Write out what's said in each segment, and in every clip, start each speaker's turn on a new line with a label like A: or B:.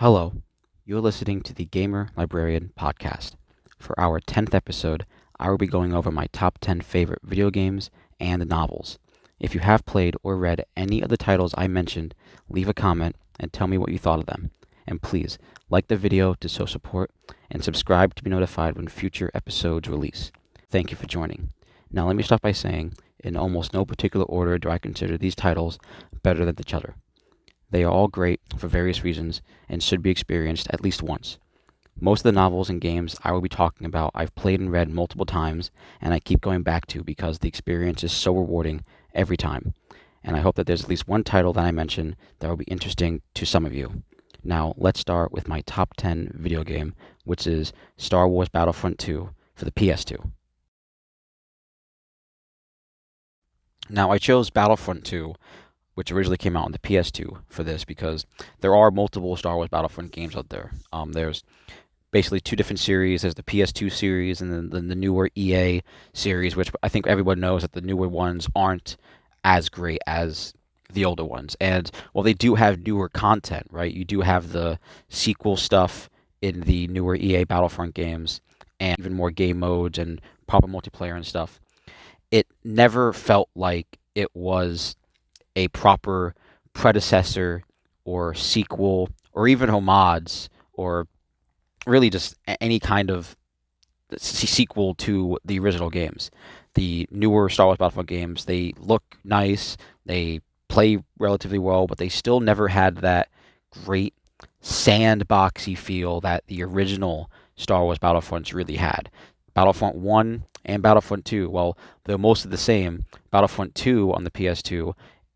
A: Hello, you're listening to the Gamer Librarian Podcast. For our 10th episode, I will be going over my top 10 favorite video games and novels. If you have played or read any of the titles I mentioned, leave a comment and tell me what you thought of them. And please, like the video to show support and subscribe to be notified when future episodes release. Thank you for joining. Now let me start by saying, in almost no particular order do I consider these titles better than each other. They are all great for various reasons and should be experienced at least once. Most of the novels and games I will be talking about I've played and read multiple times, and I keep going back to because the experience is so rewarding every time. And I hope that there's at least one title that I mention that will be interesting to some of you. Now, let's start with my top 10 video game, which is Star Wars Battlefront 2 for the PS2. Now, I chose Battlefront 2, which originally came out on the PS2 for this because there are multiple Star Wars Battlefront games out there. There's basically two different series. There's the PS2 series and then the newer EA series, which I think everyone knows that the newer ones aren't as great as the older ones. And while they do have newer content, right? You do have the sequel stuff in the newer EA Battlefront games and even more game modes and proper multiplayer and stuff. It never felt like it was a proper predecessor or sequel or even homage or really just any kind of sequel to the original games. The newer Star Wars Battlefront games, they look nice, they play relatively well, but they still never had that great sandboxy feel that the original Star Wars Battlefronts really had. Battlefront 1 and Battlefront 2, well, they're mostly the same. Battlefront 2 on the PS2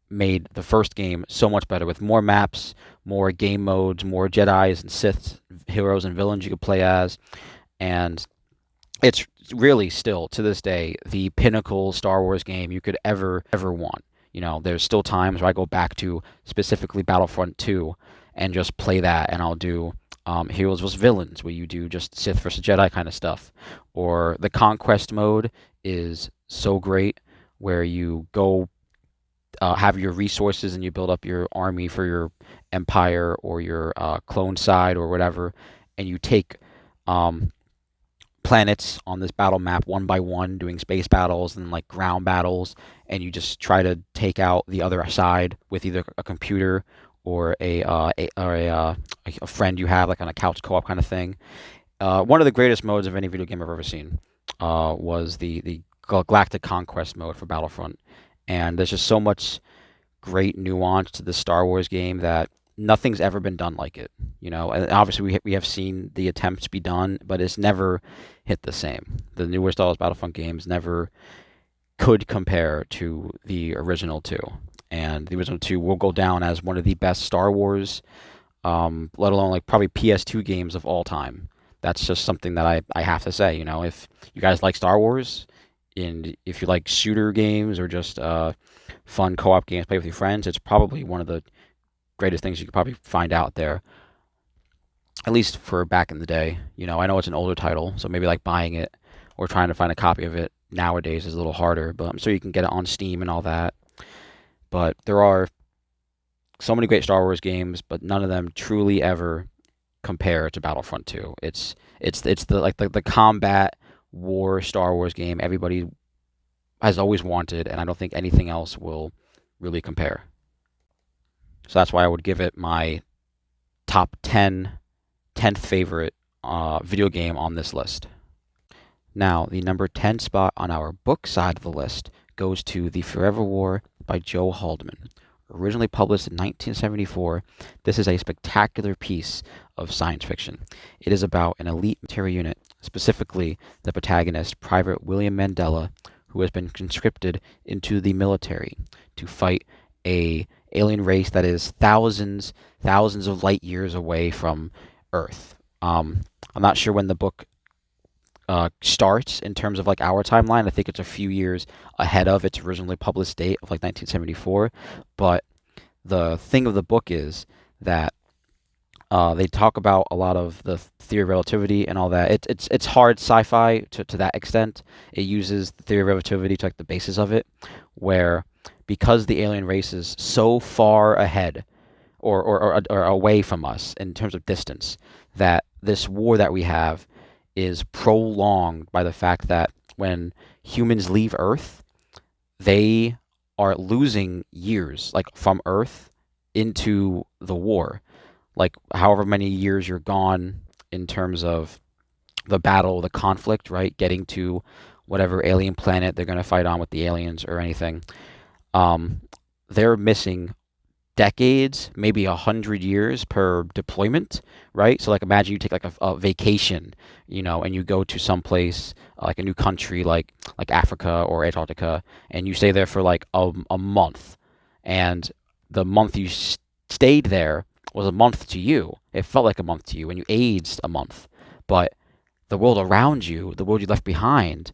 A: made the first game so much better with more maps, more game modes, more Jedis and Siths, heroes and villains you could play as, and it's really still to this day the pinnacle Star Wars game you could ever want. You know, there's still times where I go back to specifically Battlefront 2 and just play that, and I'll do Heroes vs. Villains, where you do just Sith versus Jedi kind of stuff, or the Conquest mode is so great, where you go have your resources and you build up your army for your empire or your clone side or whatever, and you take planets on this battle map one by one, doing space battles and like ground battles, and you just try to take out the other side with either a computer or a friend you have, like on a couch co-op kind of thing. One of the greatest modes of any video game I've ever seen was the Galactic Conquest mode for Battlefront. And there's just so much great nuance to the Star Wars game that nothing's ever been done like it. You know, and obviously we have seen the attempts be done, but it's never hit the same. The newer Star Wars Battlefront games never could compare to the original two. And the original two will go down as one of the best Star Wars, let alone like probably PS2 games of all time. That's just something that I have to say. You know, if you guys like Star Wars, and if you like shooter games or just fun co-op games, play with your friends, it's probably one of the greatest things you could probably find out there. At least for back in the day. You know, I know it's an older title, so maybe like buying it or trying to find a copy of it nowadays is a little harder, but I'm sure you can get it on Steam and all that. But there are so many great Star Wars games, but none of them truly ever compare to Battlefront 2. It's the combat war Star Wars game everybody has always wanted, and I don't think anything else will really compare. So that's why I would give it my top 10th favorite video game on this list. Now, the number 10 spot on our book side of the list goes to The Forever War by Joe Haldeman. Originally published in 1974, this is a spectacular piece of science fiction. It is about an elite military unit, specifically the protagonist, Private William Mandela, who has been conscripted into the military to fight a alien race that is thousands of light years away from Earth. I'm not sure when the book starts in terms of like our timeline. I think it's a few years ahead of its originally published date of like 1974. But the thing of the book is that they talk about a lot of the theory of relativity and all that. It's hard sci-fi to that extent. It uses the theory of relativity to like the basis of it, where because the alien race is so far ahead or away from us in terms of distance. That this war that we have is prolonged by the fact that when humans leave Earth, they are losing years, like from Earth into the war. Like however many years you're gone in terms of the battle, the conflict, right? Getting to whatever alien planet they're going to fight on with the aliens or anything. Um, they're missing decades, maybe 100 years per deployment, right? So like imagine you take like a vacation, and you go to some place like a new country like Africa or Antarctica, and you stay there for like a month, and the month you stayed there was a month to you. It felt like a month to you, and you aged a month, but the world around you, the world you left behind,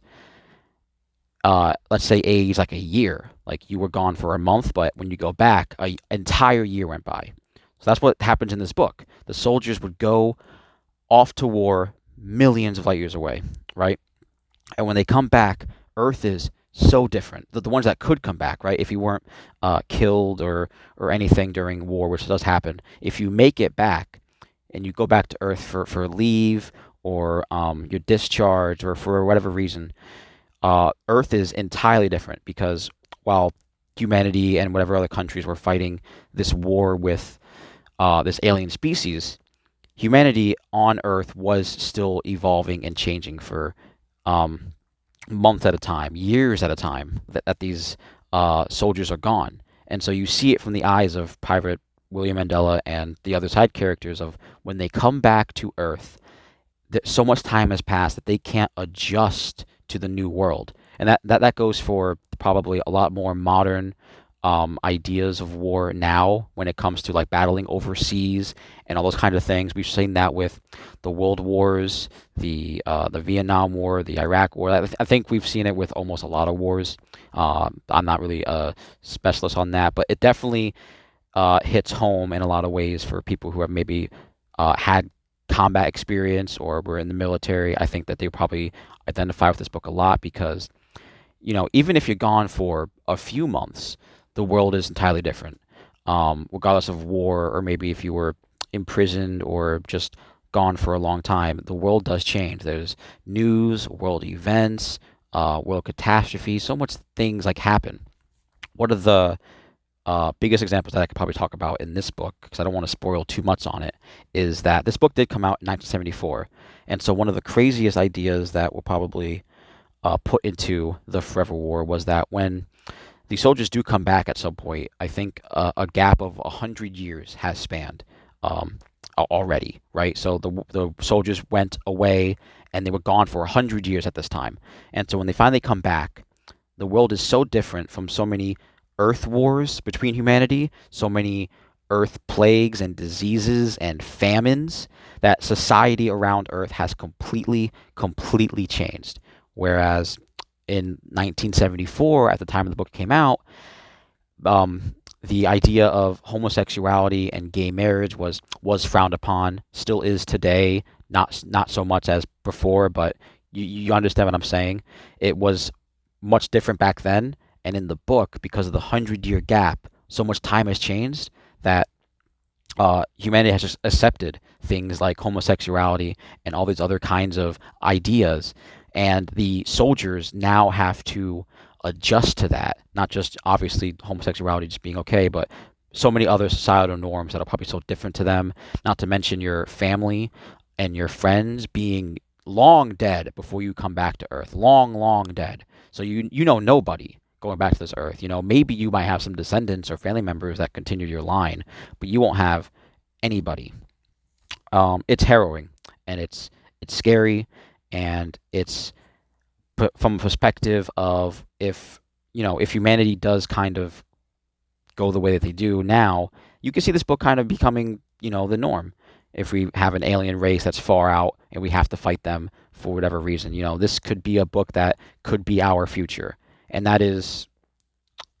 A: let's say age like a year. Like you were gone for a month, but when you go back, an entire year went by. So that's what happens in this book. The soldiers would go off to war millions of light years away, right? And when they come back, Earth is so different. The ones that could come back, right? If you weren't killed or anything during war, which does happen, if you make it back and you go back to Earth for leave or your discharge or for whatever reason, Earth is entirely different because while humanity and whatever other countries were fighting this war with this alien species, humanity on Earth was still evolving and changing for months at a time, years at a time that these soldiers are gone. And so you see it from the eyes of Private William Mandela and the other side characters of when they come back to Earth, that so much time has passed that they can't adjust to the new world. And that goes for probably a lot more modern ideas of war now when it comes to like battling overseas and all those kind of things. We've seen that with the World Wars, the Vietnam War, the Iraq War. I think we've seen it with almost a lot of wars. I'm not really a specialist on that, but it definitely hits home in a lot of ways for people who have maybe had combat experience or were in the military. I think that they probably identify with this book a lot because, even if you're gone for a few months, the world is entirely different. Regardless of war, or maybe if you were imprisoned or just gone for a long time, the world does change. There's news, world events, world catastrophes, so much things like happen. One of the biggest examples that I could probably talk about in this book, because I don't want to spoil too much on it, is that this book did come out in 1974. And so one of the craziest ideas that were probably put into the Forever War was that when the soldiers do come back at some point, I think a gap of 100 years has spanned already, right? So the soldiers went away and they were gone for 100 years at this time. And so when they finally come back, the world is so different from so many Earth wars between humanity, so many Earth plagues and diseases and famines, that society around Earth has completely changed. Whereas in 1974, at the time the book came out, the idea of homosexuality and gay marriage was frowned upon, still is today, not so much as before, but you understand what I'm saying. It was much different back then, and in the book, because of the 100-year gap, so much time has changed that humanity has just accepted things like homosexuality and all these other kinds of ideas, and the soldiers now have to adjust to that. Not just obviously homosexuality just being okay, but so many other societal norms that are probably so different to them. Not to mention your family and your friends being long dead before you come back to Earth. Long dead. So you know nobody going back to this Earth. Maybe you might have some descendants or family members that continue your line, but you won't have anybody. It's harrowing and it's scary, and it's from a perspective of if humanity does kind of go the way that they do now, you can see this book kind of becoming the norm. If we have an alien race that's far out and we have to fight them for whatever reason, this could be a book that could be our future, and that is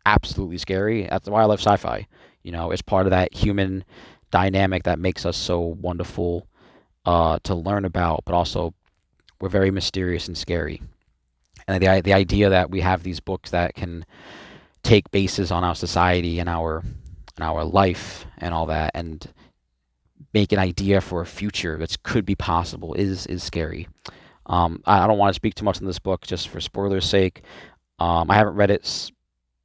A: absolutely scary. That's why I love sci-fi. It's part of that human dynamic that makes us so wonderful to learn about, but also we're very mysterious and scary. And the idea that we have these books that can take bases on our society and our and our life and all that, and make an idea for a future that could be possible is scary. I don't want to speak too much on this book just for spoilers' sake. I haven't read it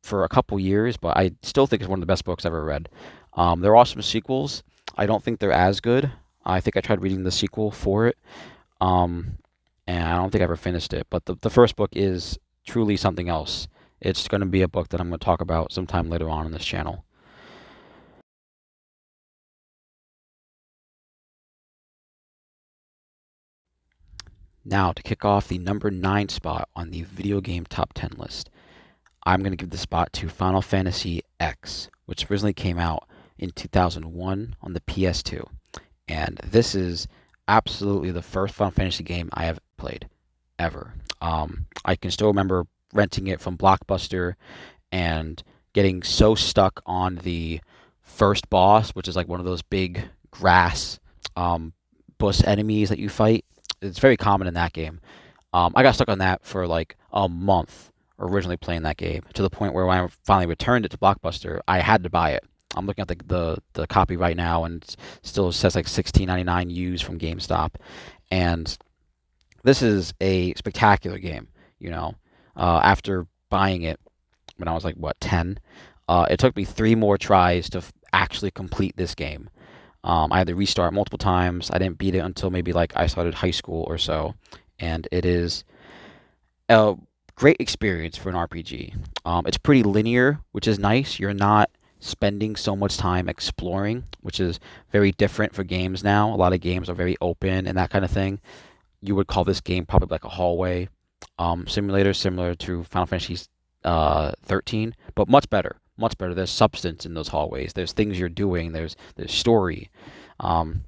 A: for a couple years, but I still think it's one of the best books I've ever read. There are some sequels. I don't think they're as good. I think I tried reading the sequel for it, um, and I don't think I ever finished it. But the first book is truly something else. It's going to be a book that I'm going to talk about sometime later on this channel. Now, to kick off the number 9 spot on the video game top 10 list, I'm going to give the spot to Final Fantasy X, which originally came out in 2001 on the PS2. And this is absolutely the first Final Fantasy game I have played ever. I can still remember renting it from Blockbuster and getting so stuck on the first boss, which is like one of those big grass bush enemies that you fight. It's very common in that game. I got stuck on that for like a month originally playing that game, to the point where when I finally returned it to Blockbuster, I had to buy it. I'm looking at the copy right now, and it still says like $16.99 used from GameStop. And this is a spectacular game. You know, after buying it when I was like what 10, it took me 3 more tries to actually complete this game. I had to restart multiple times. I didn't beat it until maybe like I started high school or so, and it is a great experience for an RPG. It's pretty linear, which is nice. You're not spending so much time exploring, which is very different for games now. A lot of games are very open and that kind of thing. You would call this game probably like a hallway simulator, similar to Final Fantasy 13, but much better. Much better. There's substance in those hallways. There's things you're doing. There's story. Um,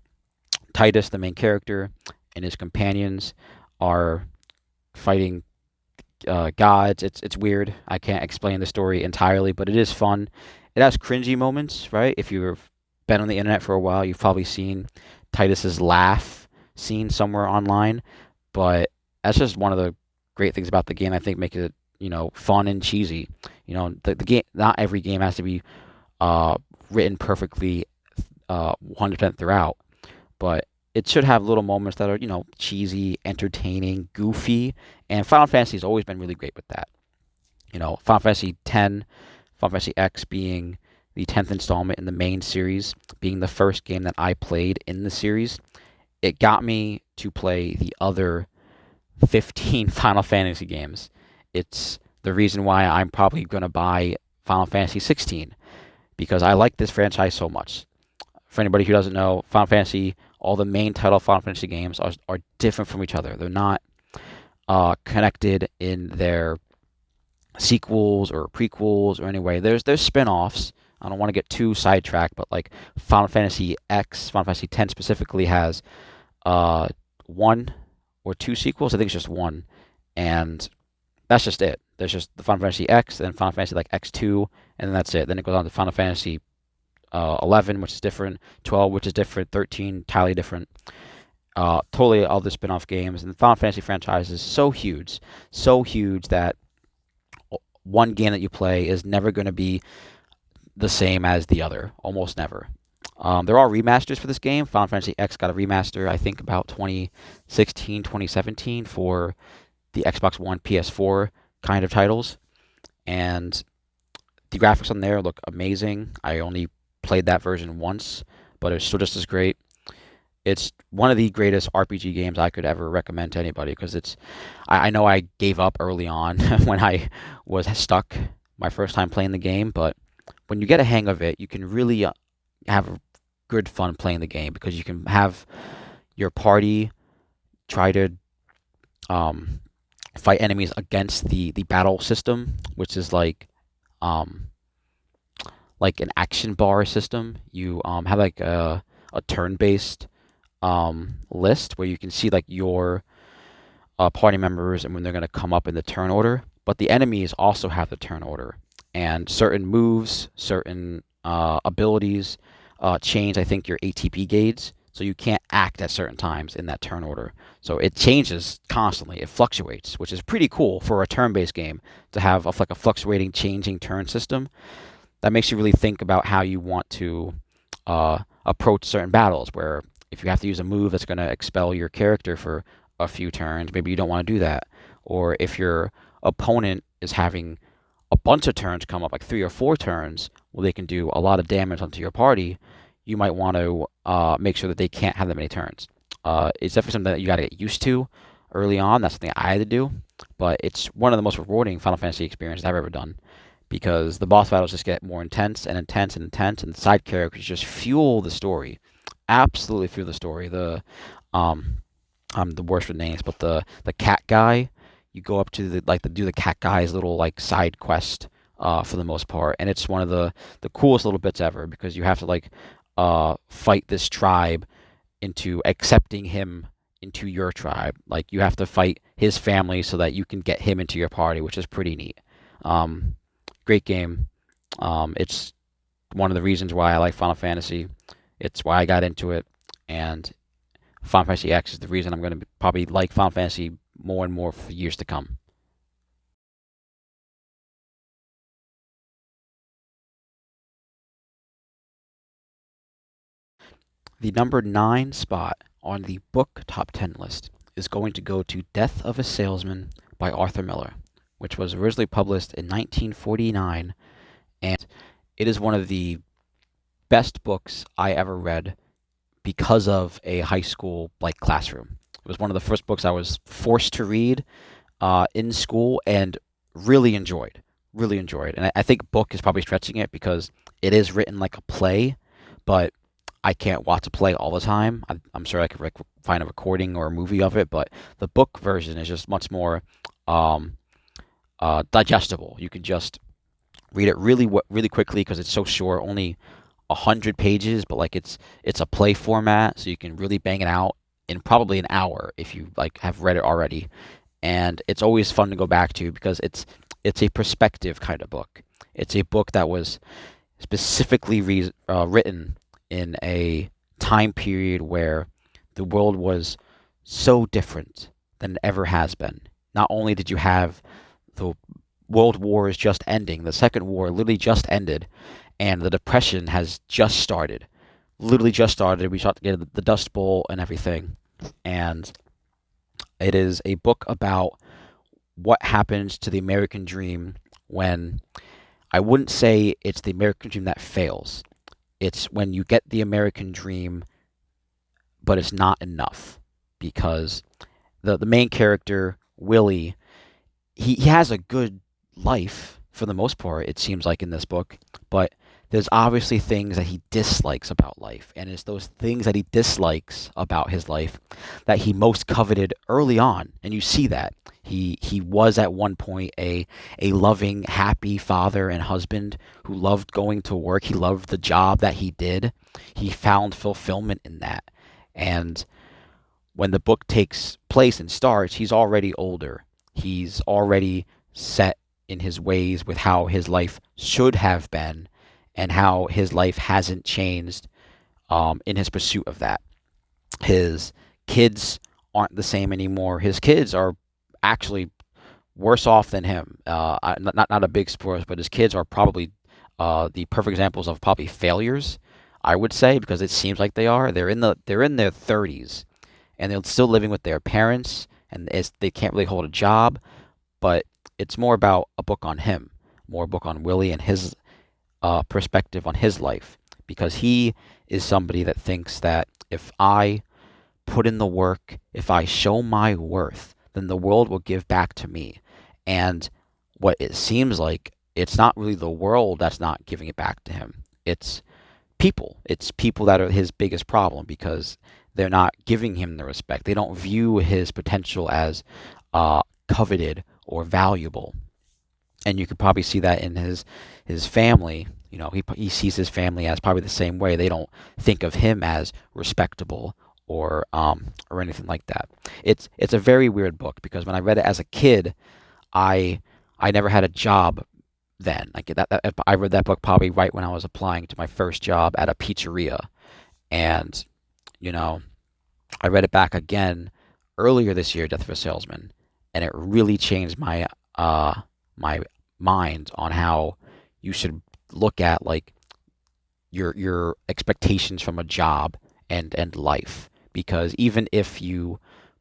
A: Titus, the main character, and his companions are fighting gods. It's weird. I can't explain the story entirely, but it is fun. It has cringy moments, right? If you've been on the internet for a while, you've probably seen Titus's laugh scene somewhere online. But that's just one of the great things about the game. I think makes it fun and cheesy. The game. Not every game has to be written perfectly 100% throughout, but it should have little moments that are cheesy, entertaining, goofy, and Final Fantasy has always been really great with that. Final Fantasy X, Final Fantasy X being the 10th installment in the main series, being the first game that I played in the series, it got me to play the other 15 Final Fantasy games. It's the reason why I'm probably going to buy Final Fantasy 16, because I like this franchise so much. For anybody who doesn't know, Final Fantasy, all the main title Final Fantasy games are different from each other. They're not connected in their sequels or prequels or anyway. There's spin-offs. I don't want to get too sidetracked, but like Final Fantasy X, Final Fantasy X specifically has 1 or 2 sequels. I think it's just 1, and that's just it. There's just the Final Fantasy X, then Final Fantasy like X2, and then that's it. Then it goes on to Final Fantasy 11, which is different, 12, which is different, 13, entirely different. Totally all the spin-off games, and the Final Fantasy franchise is so huge that one game that you play is never going to be the same as the other, almost never. There are remasters for this game. Final Fantasy X got a remaster, I think, about 2016, 2017 for the Xbox One, PS4 kind of titles, and the graphics on there look amazing. I only played that version once, but it's still just as great. It's one of the greatest RPG games I could ever recommend to anybody, because I know I gave up early on when I was stuck my first time playing the game, but when you get a hang of it, you can really have good fun playing the game, because you can have your party try to fight enemies against the battle system, which is like an action bar system. You have like a turn-based list where you can see like your party members and when they're going to come up in the turn order. But the enemies also have the turn order, and certain moves, certain abilities change, I think, your ATB gauge. So you can't act at certain times in that turn order. So it changes constantly. It fluctuates, which is pretty cool for a turn-based game to have like a fluctuating, changing turn system. that makes you really think about how you want to approach certain battles. Where if you have to use a move that's going to expel your character for a few turns, maybe you don't want to do that. Or if your opponent is having a bunch of turns come up, like 3 or 4 turns, where they can do a lot of damage onto your party, you might want to make sure that they can't have that many turns. It's definitely something that you got to get used to early on. That's something I had to do, but it's one of the most rewarding Final Fantasy experiences I've ever done because the boss battles just get more intense and intense and intense, and the side characters just fuel the story. Absolutely fuel the story. Um, I'm the worst with names, but the cat guy, you go up to do the cat guy's little like side quest for the most part, and it's one of the coolest little bits ever because you have to like fight this tribe into accepting him into your tribe. Like you have to fight his family so that you can get him into your party, which is pretty neat. Um, Great game. It's one of the reasons why I like Final Fantasy. It's why I got into it, and Final Fantasy X is the reason I'm going to probably like Final Fantasy more and more for years to come. The number 9 spot on the book top 10 list is going to go to Death of a Salesman by Arthur Miller, which was originally published in 1949, and it is one of the best books I ever read because of a high school like classroom. It was one of the first books I was forced to read in school and really enjoyed. Really enjoyed. And I think book is probably stretching it because it is written like a play, but I can't watch a play all the time. I'm sure I could find a recording or a movie of it, but the book version is just much more um, digestible. You can just read it really quickly because it's so short, only 100 pages, but like it's a play format, so you can really bang it out in probably an hour if you like have read it already. And it's always fun to go back to because it's a perspective kind of book. It's a book that was specifically written in a time period where the world was so different than it ever has been. Not only did you have the world wars just ending, the Second War literally just ended, and the Depression has just started. Literally just started. We start to get the Dust Bowl and everything. And it is a book about what happens to the American dream when I wouldn't say it's the American dream that fails. It's when you get the American dream, but it's not enough because the main character, Willie, he has a good life for the most part, it seems like in this book, but there's obviously things that he dislikes about life, and it's those things that he dislikes about his life that he most coveted early on, and you see that he was at one point a loving, happy father and husband who loved going to work. He loved the job that he did. He found fulfillment in that, and when the book takes place and starts, he's already older. He's already set in his ways with how his life should have been and how his life hasn't changed in his pursuit of that. His kids aren't the same anymore. His kids are actually worse off than him. Not a big spoiler, but his kids are probably the perfect examples of probably failures, I would say, because it seems like they are. They're in their 30s, and they're still living with their parents, and they can't really hold a job. But it's more about a book on him, more a book on Willie and his perspective on his life, because he is somebody that thinks that if I put in the work, if I show my worth, then the world will give back to me. And what it seems like, it's not really the world that's not giving it back to him. It's people. It's people that are his biggest problem because they're not giving him the respect. They don't view his potential as coveted or valuable. And you could probably see that in his family. You know, he sees his family as probably the same way. They don't think of him as respectable or anything like that. It's a very weird book because when I read it as a kid, I never had a job then. Like I read that book probably right when I was applying to my first job at a pizzeria, and you know, I read it back again earlier this year, Death of a Salesman, and it really changed my my mind on how you should look at like your expectations from a job and life, because even if you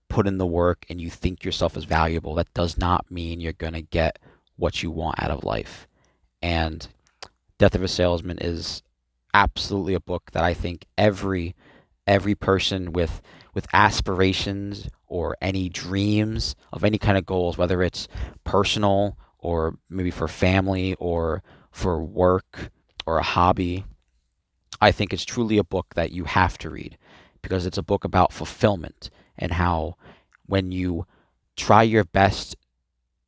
A: put in the work and you think yourself is valuable, that does not mean you're going to get what you want out of life. And Death of a Salesman is absolutely a book that I think every person with aspirations or any dreams of any kind of goals, whether it's personal or maybe for family or for work or a hobby, I think it's truly a book that you have to read, because it's a book about fulfillment and how when you try your best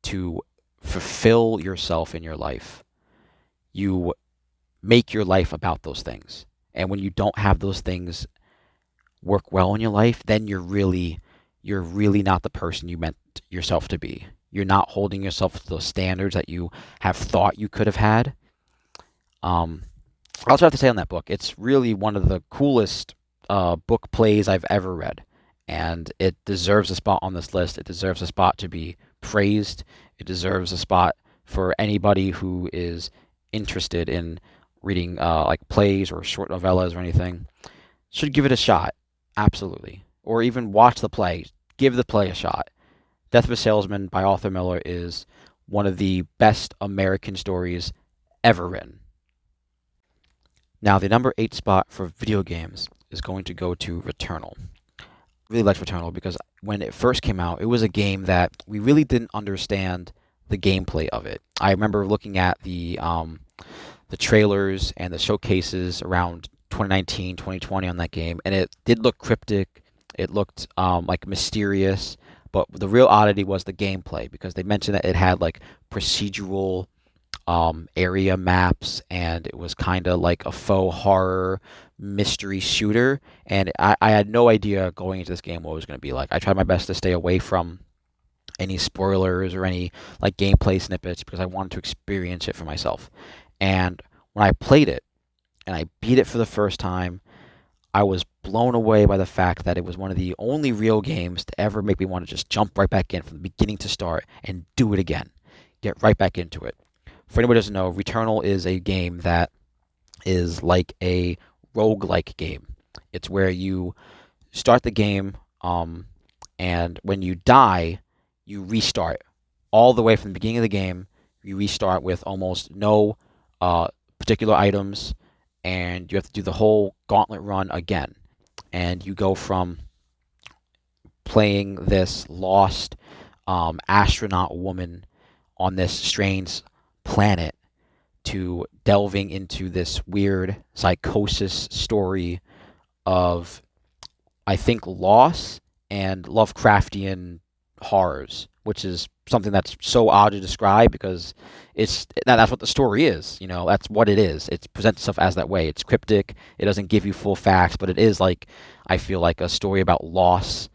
A: to fulfill yourself in your life, you make your life about those things. And when you don't have those things work well in your life, then you're really not the person you meant yourself to be. You're not holding yourself to those standards that you have thought you could have had. I also have to say on that book, it's really one of the coolest book plays I've ever read, and it deserves a spot on this list. It deserves a spot to be praised. It deserves a spot for anybody who is interested in reading like plays or short novellas or anything. Should give it a shot, absolutely, or even watch the play. Give the play a shot. Death of a Salesman by Arthur Miller is one of the best American stories ever written. Now, the number 8 spot for video games is going to go to Returnal. Really liked Returnal because when it first came out, it was a game that we really didn't understand the gameplay of it. I remember looking at the trailers and the showcases around 2019, 2020 on that game, and it did look cryptic. It looked like mysterious, but the real oddity was the gameplay, because they mentioned that it had like procedural area maps, and it was kind of like a faux horror mystery shooter. And I had no idea going into this game what it was going to be like. I tried my best to stay away from any spoilers or any like gameplay snippets because I wanted to experience it for myself. And when I played it and I beat it for the first time, I was blown away by the fact that it was one of the only real games to ever make me want to just jump right back in from the beginning to start and do it again. Get right back into it. For anybody who doesn't know, Returnal is a game that is like a roguelike game. It's where you start the game, and when you die, you restart all the way from the beginning of the game. You restart with almost no particular items, and you have to do the whole gauntlet run again. And you go from playing this lost astronaut woman on this strange planet to delving into this weird psychosis story of, I think, loss and Lovecraftian horrors, which is something that's so odd to describe because that's what the story is. You know, that's what it is. It presents itself as that way. It's cryptic. It doesn't give you full facts, but it is like, I feel like a story about loss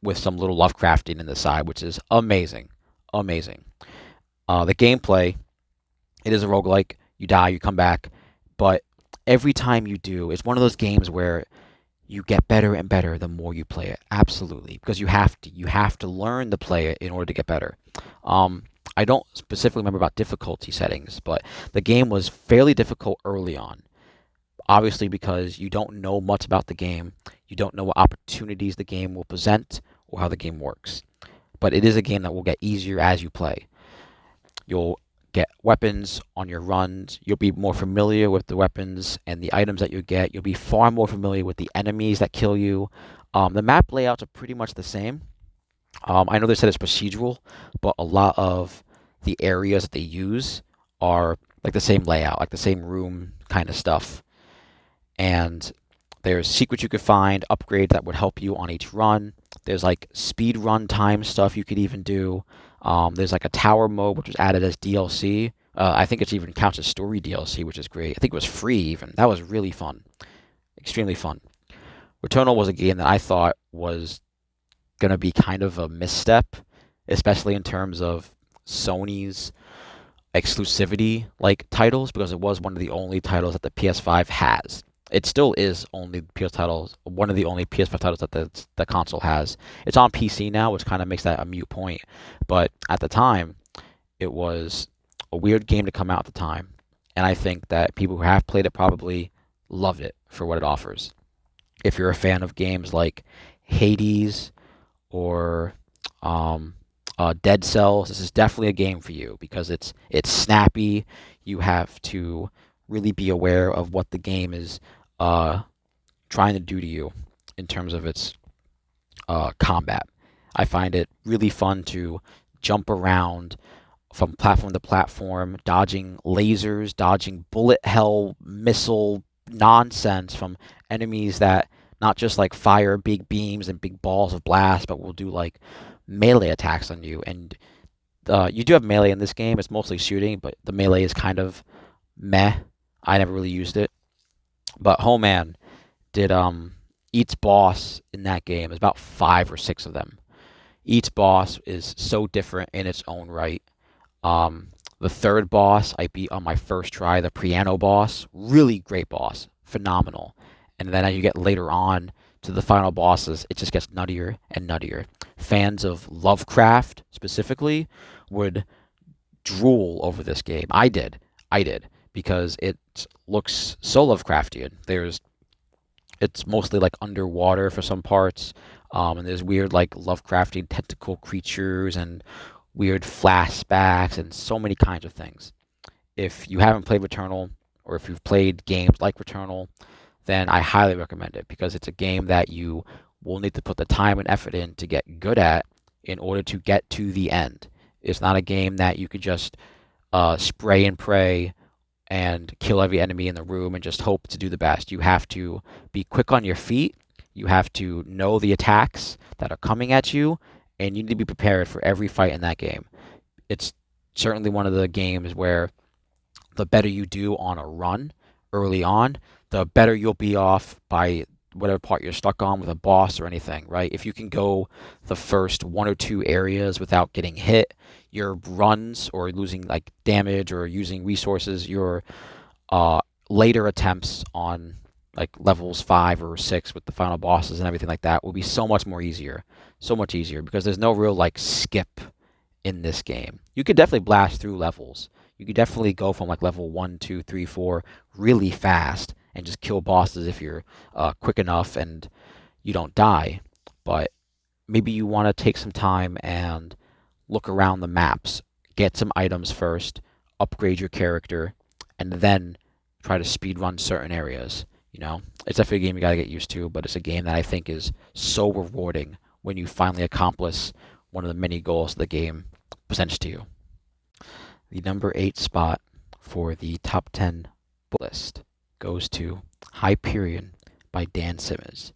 A: with some little Lovecraftian in the side, which is amazing, amazing. The gameplay, it is a roguelike. You die, you come back, but every time you do, it's one of those games where you get better and better the more you play it. Absolutely, because you have to learn to play it in order to get better. I don't specifically remember about difficulty settings, but the game was fairly difficult early on. Obviously, because you don't know much about the game, you don't know what opportunities the game will present or how the game works. But it is a game that will get easier as you play. You'll get weapons on your runs. You'll be more familiar with the weapons and the items that you get. You'll be far more familiar with the enemies that kill you. The map layouts are pretty much the same. I know they said it's procedural, but a lot of the areas that they use are like the same layout, like the same room kind of stuff. And there's secrets you could find, upgrades that would help you on each run. There's like speed run time stuff you could even do. There's like a tower mode, which was added as DLC. I think it's even counts as story DLC, which is great. I think it was free even. That was really fun. Extremely fun. Returnal was a game that I thought was going to be kind of a misstep, especially in terms of Sony's exclusivity like titles, because it was one of the only titles that the PS5 has. It still is only one of the only PS5 titles that the console has. It's on PC now, which kind of makes that a mute point. But at the time, it was a weird game to come out at the time, and I think that people who have played it probably loved it for what it offers. If you're a fan of games like Hades or um, Dead Cells, this is definitely a game for you because it's snappy. You have to really be aware of what the game is uh, trying to do to you in terms of its combat. I find it really fun to jump around from platform to platform, dodging lasers, dodging bullet hell missile nonsense from enemies that not just like fire big beams and big balls of blast, but will do like melee attacks on you. And you do have melee in this game. It's mostly shooting, but the melee is kind of meh. I never really used it. But oh man, did each boss in that game is about 5 or 6 of them. Each boss is so different in its own right. The third boss I beat on my first try, the piano boss, really great boss, phenomenal. And then as you get later on to the final bosses, it just gets nuttier and nuttier. Fans of Lovecraft specifically would drool over this game. I did, because it looks so Lovecraftian. It's mostly like underwater for some parts, and there's weird like Lovecraftian tentacle creatures and weird flashbacks and so many kinds of things. If you haven't played Returnal, or if you've played games like Returnal, then I highly recommend it because it's a game that you will need to put the time and effort in to get good at in order to get to the end. It's not a game that you could just spray and pray and kill every enemy in the room and just hope to do the best. You have to be quick on your feet. You have to know the attacks that are coming at you, and you need to be prepared for every fight in that game. It's certainly one of the games where the better you do on a run early on, the better you'll be off by whatever part you're stuck on with a boss or anything, right? If you can go the first 1 or 2 areas without getting hit, your runs or losing like damage or using resources, your later attempts on like levels 5 or 6 with the final bosses and everything like that will be so much more easier, so much easier because there's no real like skip in this game. You could definitely blast through levels. You could definitely go from like level 1, 2, 3, 4 really fast and just kill bosses if you're quick enough and you don't die. But maybe you want to take some time and look around the maps, get some items first, upgrade your character, and then try to speed run certain areas. You know, it's definitely a game you got to get used to, but it's a game that I think is so rewarding when you finally accomplish one of the many goals the game presents to you. The number 8 spot for the top 10 list goes to Hyperion by Dan Simmons.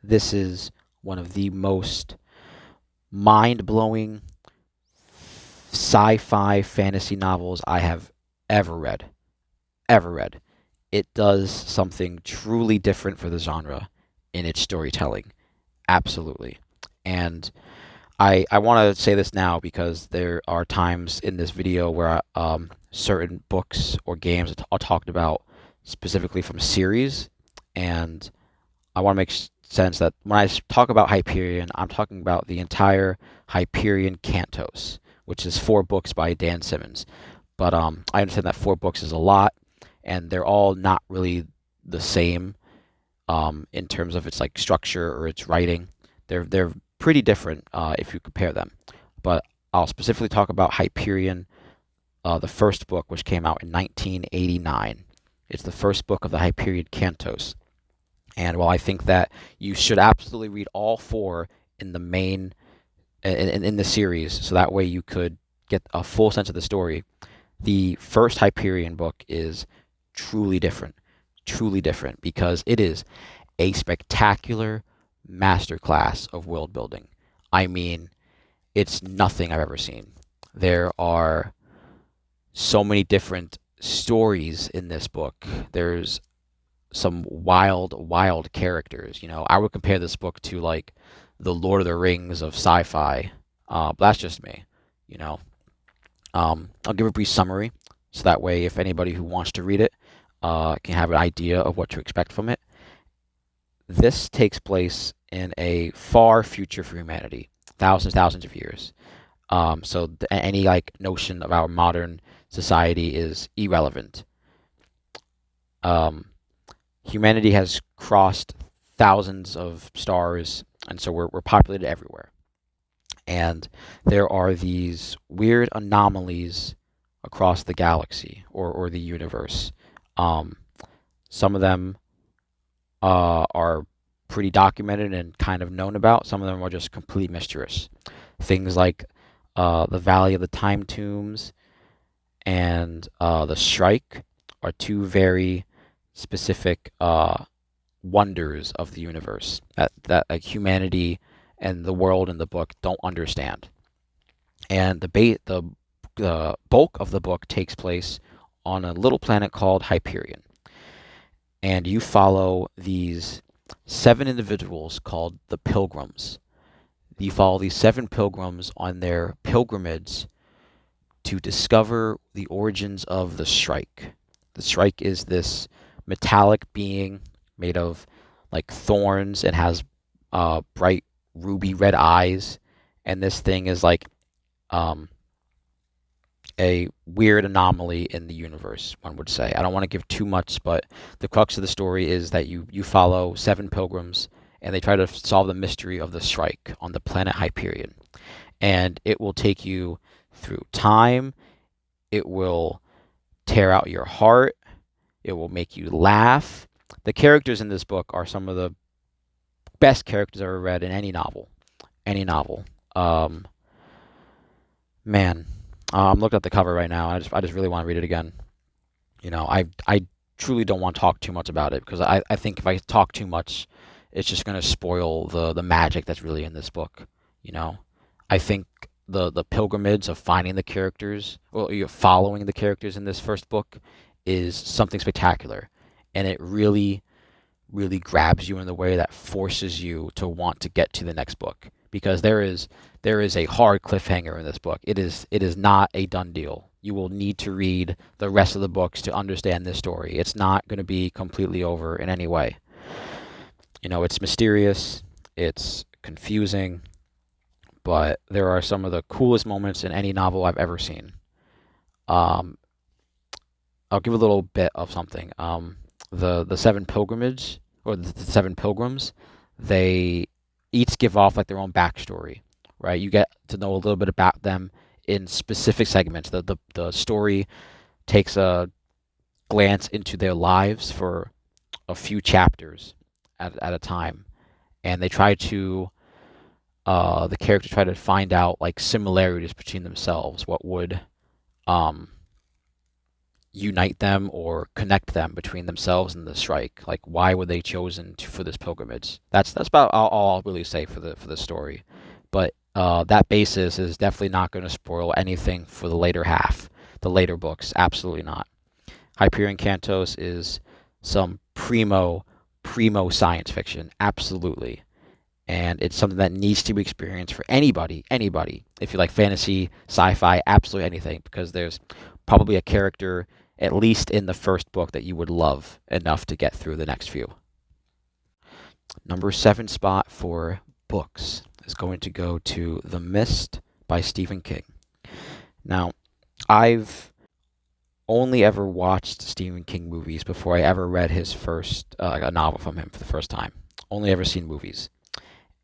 A: This is one of the most mind-blowing sci-fi fantasy novels I have ever read. Ever read. It does something truly different for the genre in its storytelling. Absolutely. And I want to say this now because there are times in this video where certain books or games are talked about specifically from series, and I want to make sense that when I talk about Hyperion, I'm talking about the entire Hyperion Cantos, which is 4 books by Dan Simmons. But I understand that 4 books is a lot, and they're all not really the same in terms of its like structure or its writing. They're pretty different if you compare them. But I'll specifically talk about Hyperion, the first book, which came out in 1989. It's the first book of the Hyperion Cantos. And while I think that you should absolutely read all 4 in the main in the series, so that way you could get a full sense of the story, the first Hyperion book is truly different because it is a spectacular masterclass of world building. I mean, it's nothing I've ever seen. There are so many different stories in this book. There's some wild characters. You know, I would compare this book to like the Lord of the Rings of sci-fi. But that's just me. You know, I'll give a brief summary so that way if anybody who wants to read it can have an idea of what to expect from it. This takes place in a far future for humanity, thousands of years. So any like notion of our modern society is irrelevant. Um, Humanity has crossed thousands of stars, and so we're populated everywhere. And there are these weird anomalies across the galaxy or the universe. Um, some of them are pretty documented and kind of known about. Some of them are just complete mysterious. Things like the Valley of the Time Tombs and the Strike are two very specific wonders of the universe that like humanity and the world in the book don't understand. And the bulk of the book takes place on a little planet called Hyperion, and you follow these seven individuals called the Pilgrims. You follow these seven pilgrims on their pilgrimage to discover the origins of the Strike. The Strike is this metallic being made of like thorns and has bright ruby red eyes, and this thing is like um, a weird anomaly in the universe, one would say. I don't want to give too much, but the crux of the story is that you follow seven pilgrims and they try to solve the mystery of the Strike on the planet Hyperion. And it will take you through time, it will tear out your heart, it will make you laugh. The characters in this book are some of the best characters I've ever read in any novel. Any novel. Um, Man, I'm looking at the cover right now. I just really want to read it again. I truly don't want to talk too much about it because I think if I talk too much, it's just going to spoil the magic that's really in this book. You know, I think the pilgrimage of finding the characters, or you're following the characters in this first book, is something spectacular, and it really grabs you in the way that forces you to want to get to the next book because there is a hard cliffhanger in this book. It is not a done deal. You will need to read the rest of the books to understand this story. It's not going to be completely over in any way. It's mysterious, it's confusing, but there are some of the coolest moments in any novel I've ever seen. Um, I'll give a little bit of something. The seven pilgrimage or the seven pilgrims, they each give off like their own backstory, right? You get to know a little bit about them in specific segments. The story takes a glance into their lives for a few chapters at a time, and they try to the characters try to find out like similarities between themselves. What would um, unite them or connect them between themselves and the Strike? Like, why were they chosen for this pilgrimage? That's about all I'll really say for the story. But that basis is definitely not going to spoil anything for the later half, the later books. Absolutely not. Hyperion Cantos is some primo science fiction. Absolutely. And it's something that needs to be experienced for anybody. If you like fantasy, sci-fi, absolutely anything, because there's probably a character, at least in the first book, that you would love enough to get through the next few. Number 7 spot for books is going to go to The Mist by Stephen King. Now, I've only ever watched Stephen King movies before I ever read his first a novel from him for the first time. Only ever seen movies.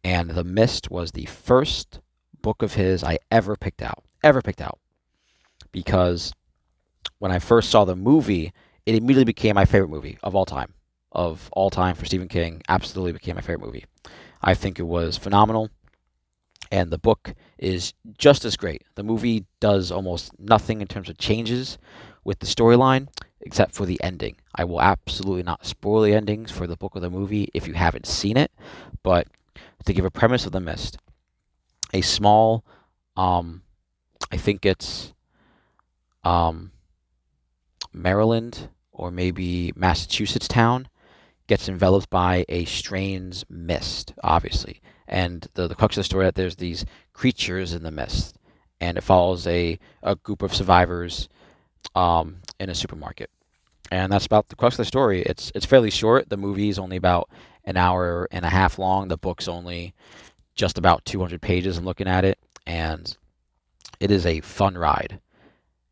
A: And The Mist was the first book of his I ever picked out. Because when I first saw the movie, it immediately became my favorite movie of all time. Of all time for Stephen King, absolutely became my favorite movie. I think it was phenomenal, and the book is just as great. The movie does almost nothing in terms of changes with the storyline, except for the ending. I will absolutely not spoil the endings for the book or the movie if you haven't seen it, but to give a premise of The Mist, a small, I think it's Maryland or maybe Massachusetts town gets enveloped by a strange mist, obviously. And the crux of the story is that there's these creatures in the mist, and it follows a group of survivors in a supermarket. And that's about the crux of the story. It's fairly short. The movie is only about an hour and a half long. The book's only just about 200 pages. I'm looking at it, and it is a fun ride.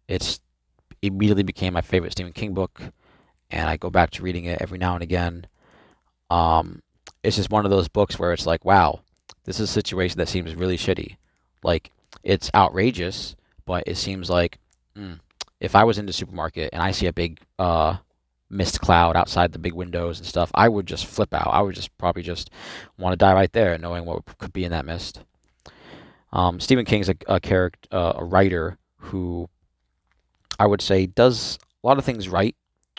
A: It's immediately became my favorite Stephen King book, and I go back to reading it every now and again. Um, it's just one of those books where it's like, wow, this is a situation that seems really shitty. Like, it's outrageous, but it seems like, mm, if I was in the supermarket and I see a big mist cloud outside the big windows and stuff, I would just flip out. I would just probably just want to die right there, knowing what could be in that mist. Stephen King's a character, a writer who I would say does a lot of things right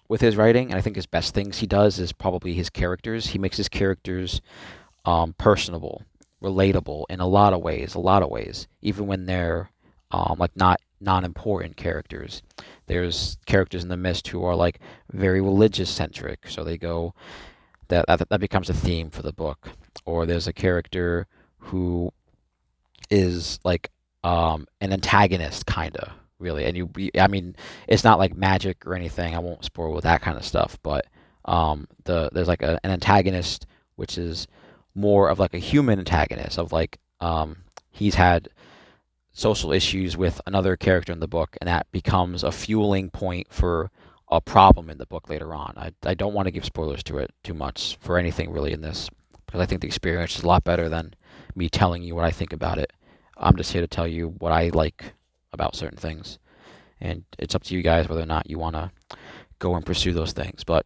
A: with his writing, and I think his best things he does is probably his characters. He makes his characters personable, relatable in a lot of ways, even when they're like not non-important characters. There's characters in The Mist who are like very religious centric, so they go that becomes a theme for the book. Or there's a character who is like an antagonist kind of really, and I mean, it's not like magic or anything. I won't spoil with that kind of stuff, but there's like an antagonist which is more of like a human antagonist of like he's had social issues with another character in the book, and that becomes a fueling point for a problem in the book later on. I don't want to give spoilers to it too much for anything really in this, because I think the experience is a lot better than me telling you what I think about it. I'm just here to tell you what I like about certain things, and it's up to you guys whether or not you want to go and pursue those things. But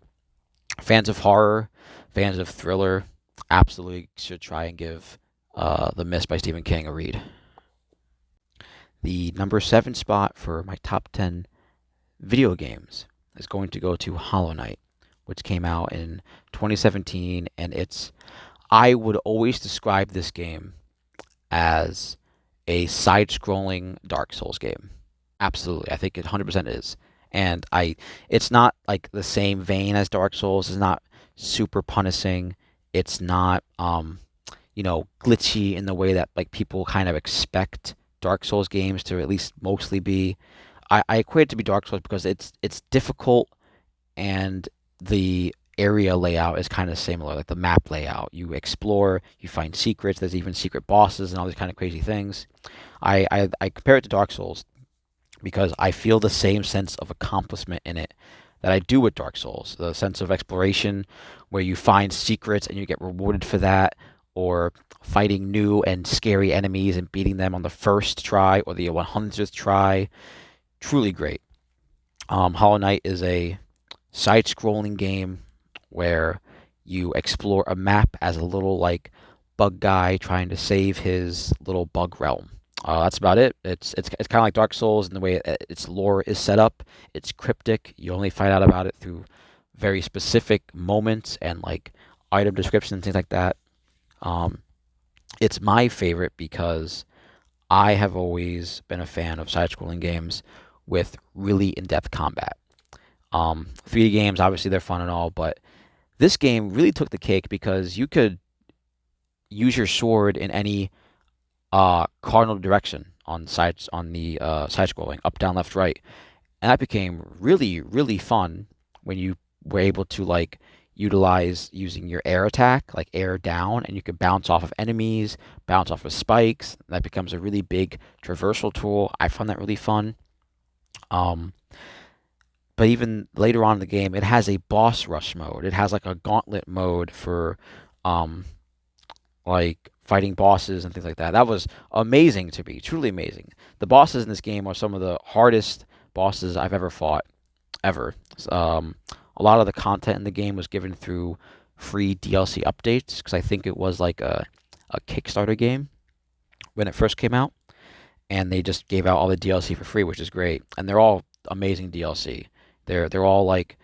A: fans of horror, fans of thriller, absolutely should try and give The Mist by Stephen King a read. The number 7 spot for my top 10 video games is going to go to Hollow Knight, which came out in 2017, and I would always describe this game as a side-scrolling Dark Souls game. Absolutely, I think it 100% is. And it's not like the same vein as Dark Souls. It's not super punishing. It's not, glitchy in the way that like people kind of expect Dark Souls games to at least mostly be. I equate it to be Dark Souls because it's difficult, and the area layout is kind of similar, like the map layout. You explore, you find secrets. There's even secret bosses and all these kind of crazy things. I compare it to Dark Souls because I feel the same sense of accomplishment in it that I do with Dark Souls. The sense of exploration where you find secrets and you get rewarded for that, or fighting new and scary enemies and beating them on the first try or the 100th try. Truly great. Hollow Knight is a side-scrolling game where you explore a map as a little like bug guy trying to save his little bug realm. That's about it. It's kind of like Dark Souls in the way its lore is set up. It's cryptic. You only find out about it through very specific moments and like item descriptions and things like that. It's my favorite because I have always been a fan of side-scrolling games with really in-depth combat. 3D games, obviously, they're fun and all, but this game really took the cake because you could use your sword in any cardinal direction on the side scrolling, up, down, left, right, and that became really, really fun when you were able to like utilize using your air attack, like air down, and you could bounce off of enemies, bounce off of spikes. That becomes a really big traversal tool. I found that really fun. Um, but even later on in the game, it has a boss rush mode. It has like a gauntlet mode for um, like fighting bosses and things like that. That was amazing to me, truly amazing. The bosses in this game are some of the hardest bosses I've ever fought, ever. A lot of the content in the game was given through free DLC updates because I think it was like a Kickstarter game when it first came out, and they just gave out all the DLC for free, which is great. And they're all amazing DLC. They're all like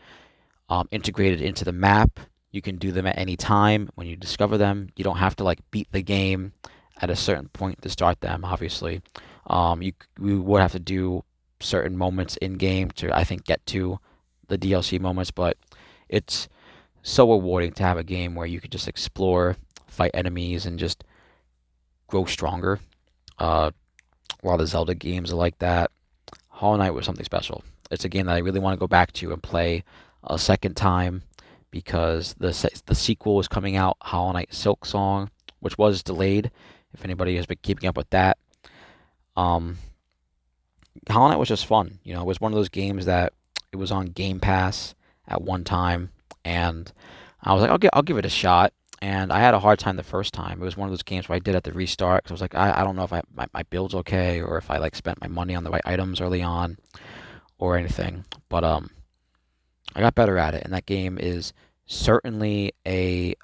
A: integrated into the map. You can do them at any time when you discover them. You don't have to like beat the game at a certain point to start them. Obviously, you would have to do certain moments in game to I think get to the DLC moments, but it's so rewarding to have a game where you could just explore, fight enemies, and just grow stronger. A lot of Zelda games are like that. Hollow Knight was something special. It's a game that I really want to go back to and play a second time because the sequel is coming out, Hollow Knight Silk Song, which was delayed. If anybody has been keeping up with that, Hollow Knight was just fun. You know, it was one of those games that it was on Game Pass at one time, and I was like, I'll give it a shot. And I had a hard time the first time. It was one of those games where I did have to restart because I was like, I don't know if my build's okay or if I like spent my money on the right items early on or anything. But I got better at it, and that game is certainly a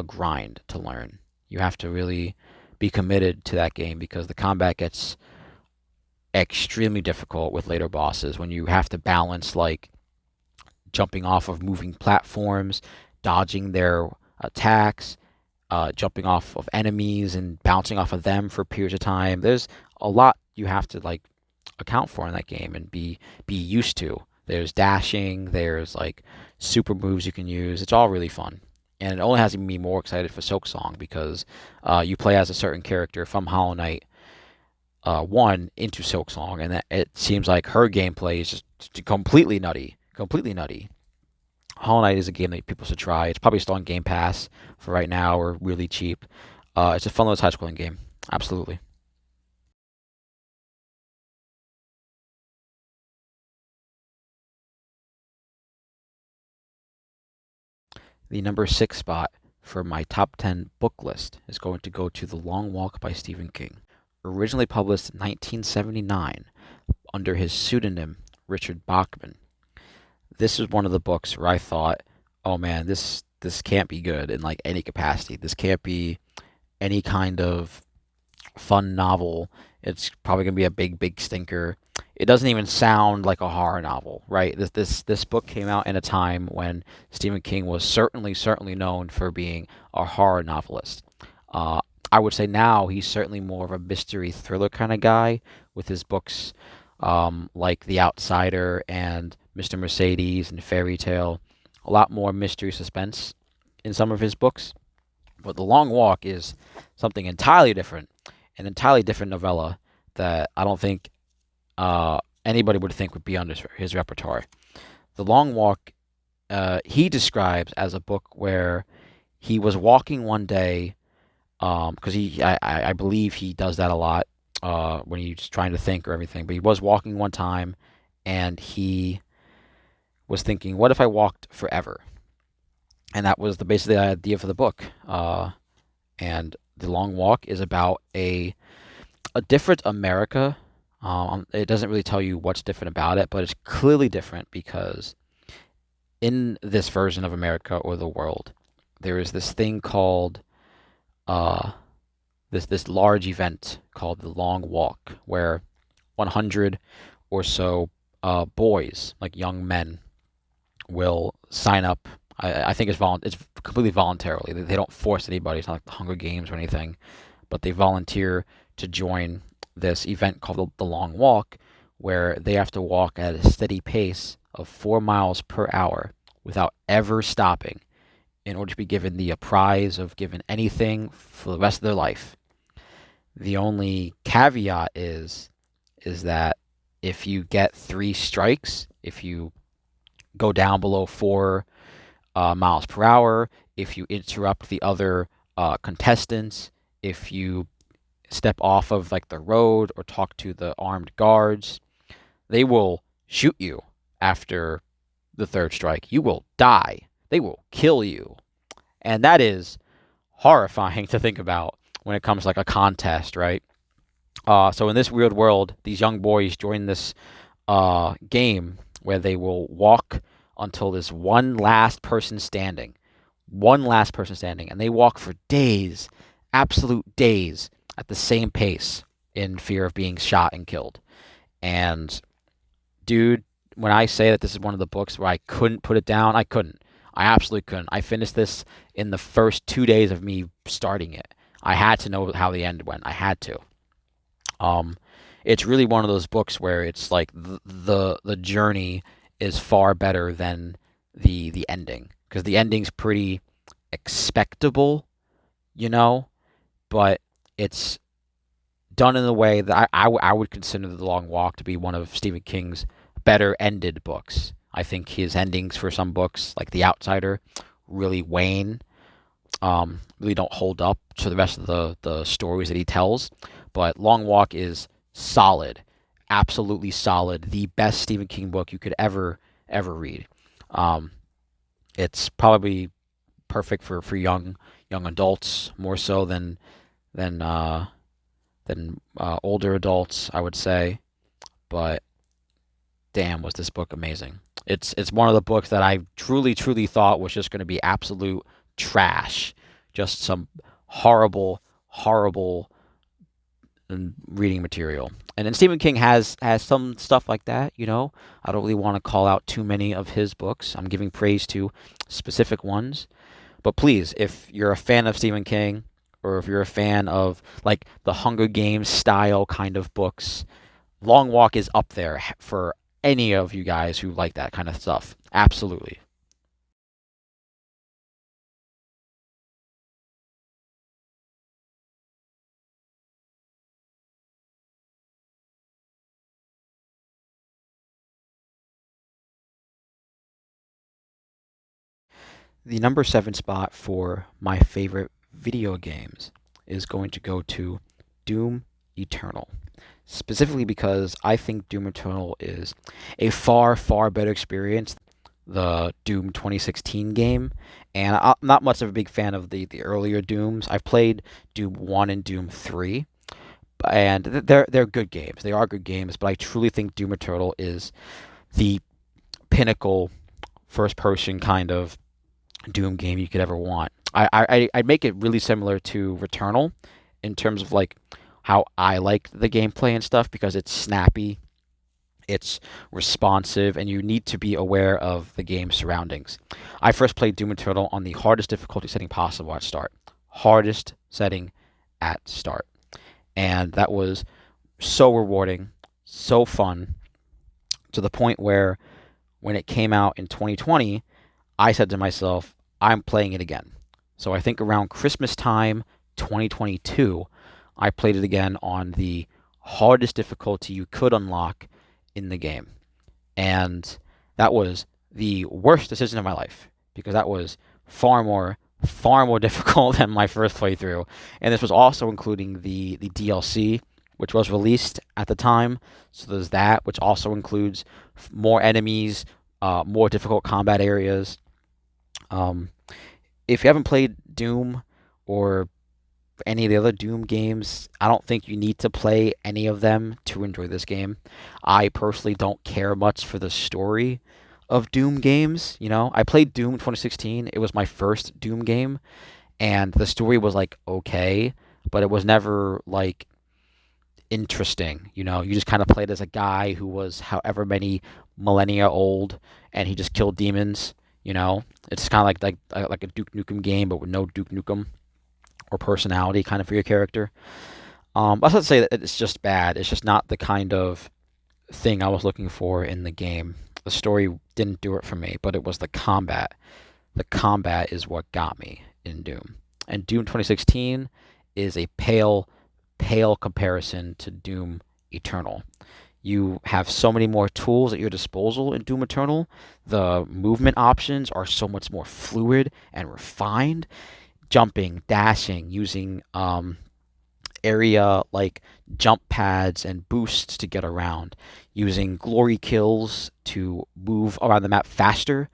A: grind to learn. You have to really be committed to that game because the combat gets extremely difficult with later bosses when you have to balance like jumping off of moving platforms, dodging their attacks, jumping off of enemies and bouncing off of them for periods of time. There's a lot you have to like account for in that game and be used to. There's dashing, there's like super moves you can use. It's all really fun. And it only has me more excited for Silksong because you play as a certain character from Hollow Knight 1 into Silksong, and that, it seems like her gameplay is just completely nutty. Completely nutty. Hollow Knight is a game that people should try. It's probably still on Game Pass for right now or really cheap. It's a fun little side-scrolling game. Absolutely. The number 6 spot for my top 10 book list is going to go to The Long Walk by Stephen King. Originally published in 1979 under his pseudonym Richard Bachman. This is one of the books where I thought, oh man, this can't be good in like any capacity. This can't be any kind of fun novel. It's probably gonna be a big stinker. It doesn't even sound like a horror novel, right? This book came out in a time when Stephen King was certainly known for being a horror novelist. Uh, I would say now he's certainly more of a mystery thriller kind of guy with his books like The Outsider and Mr. Mercedes and Fairy Tale. A lot more mystery suspense in some of his books. But The Long Walk is something entirely different, an entirely different novella that I don't think anybody would think would be on his repertoire. The Long Walk, he describes as a book where he was walking one day, because I believe he does that a lot when he's trying to think or everything. But he was walking one time, and he was thinking, "What if I walked forever?" And that was basically the idea for the book. And The Long Walk is about a different America. It doesn't really tell you what's different about it, but it's clearly different because in this version of America or the world, there is this thing called uh, this large event called the Long Walk, where 100 or so boys, like young men, will sign up. I think it's completely voluntarily. They don't force anybody. It's not like the Hunger Games or anything, but they volunteer to join this event called the Long Walk, where they have to walk at a steady pace of 4 miles per hour without ever stopping in order to be given the prize of given anything for the rest of their life. The only caveat is that if you get 3 strikes, if you go down below 4 miles per hour, if you interrupt the other contestants, if you step off of like the road or talk to the armed guards, they will shoot you after the third strike. You will die. They will kill you. And that is horrifying to think about when it comes to like a contest, right? So in this weird world, these young boys join this game where they will walk until there's one last person standing. One last person standing. And they walk for days, absolute days, at the same pace in fear of being shot and killed. And dude, when I say that this is one of the books where I couldn't put it down, I couldn't. I absolutely couldn't. I finished this in the first 2 days of me starting it. I had to know how the end went. I had to. Um, it's really one of those books where it's like the journey is far better than the ending because the ending's pretty expectable, you know, but it's done in a way that I would consider The Long Walk to be one of Stephen King's better ended books. I think his endings for some books, like The Outsider, really wane, really don't hold up to the rest of the stories that he tells. But Long Walk is solid, absolutely solid, the best Stephen King book you could ever read. Um, it's probably perfect for young adults more so than older adults, I would say. But damn, was this book amazing! It's one of the books that I truly thought was just going to be absolute trash, just some horrible reading material. And then Stephen King has some stuff like that, you know. I don't really want to call out too many of his books. I'm giving praise to specific ones. But please, if you're a fan of Stephen King, or if you're a fan of like the Hunger Games style kind of books, Long Walk is up there for any of you guys who like that kind of stuff. Absolutely. The number 7 spot for my favorite video games is going to go to Doom Eternal. Specifically because I think Doom Eternal is a far better experience the Doom 2016 game, and I'm not much of a big fan of the earlier Dooms. I've played Doom 1 and Doom 3, and they're good games. They are good games, but I truly think Doom Eternal is the pinnacle first person kind of Doom game you could ever want. I'd make it really similar to Returnal in terms of like how I like the gameplay and stuff because it's snappy, it's responsive, and you need to be aware of the game's surroundings. I first played Doom Eternal on the hardest difficulty setting possible at start. Hardest setting at start. And that was so rewarding, so fun, to the point where when it came out in 2020, I said to myself, I'm playing it again. So I think around Christmas time 2022, I played it again on the hardest difficulty you could unlock in the game. And that was the worst decision of my life because that was far more difficult than my first playthrough. And this was also including the DLC, which was released at the time. So there's that, which also includes more enemies, more difficult combat areas. Um, if you haven't played Doom or any of the other Doom games, I don't think you need to play any of them to enjoy this game. I personally don't care much for the story of Doom games. You know, I played Doom 2016. It was my first Doom game, and the story was like okay, but it was never like interesting. You know, you just kind of played as a guy who was however many millennia old, and he just killed demons. You know, it's kind of like a Duke Nukem game, but with no Duke Nukem or personality kind of for your character. I was not to say that it's just bad. It's just not the kind of thing I was looking for in the game. The story didn't do it for me, but it was the combat. The combat is what got me in Doom. And Doom 2016 is a pale comparison to Doom Eternal. You have so many more tools at your disposal in Doom Eternal. The movement options are so much more fluid and refined. Jumping, dashing, using area like jump pads and boosts to get around, using glory kills to move around the map faster,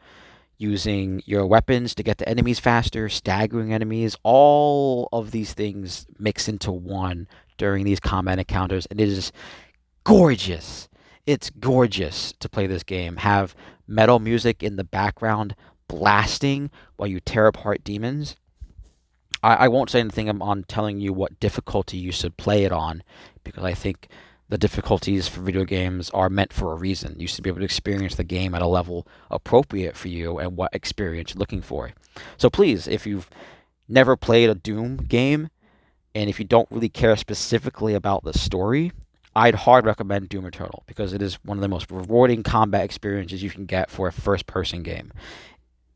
A: using your weapons to get to enemies faster, staggering enemies. All of these things mix into one during these combat encounters, and it is gorgeous. It's gorgeous to play this game. Have metal music in the background blasting while you tear apart demons. I won't say anything on telling you what difficulty you should play it on because I think the difficulties for video games are meant for a reason. You should be able to experience the game at a level appropriate for you and what experience you're looking for. So please, if you've never played a Doom game and if you don't really care specifically about the story, I'd hard recommend Doom Eternal because it is one of the most rewarding combat experiences you can get for a first-person game.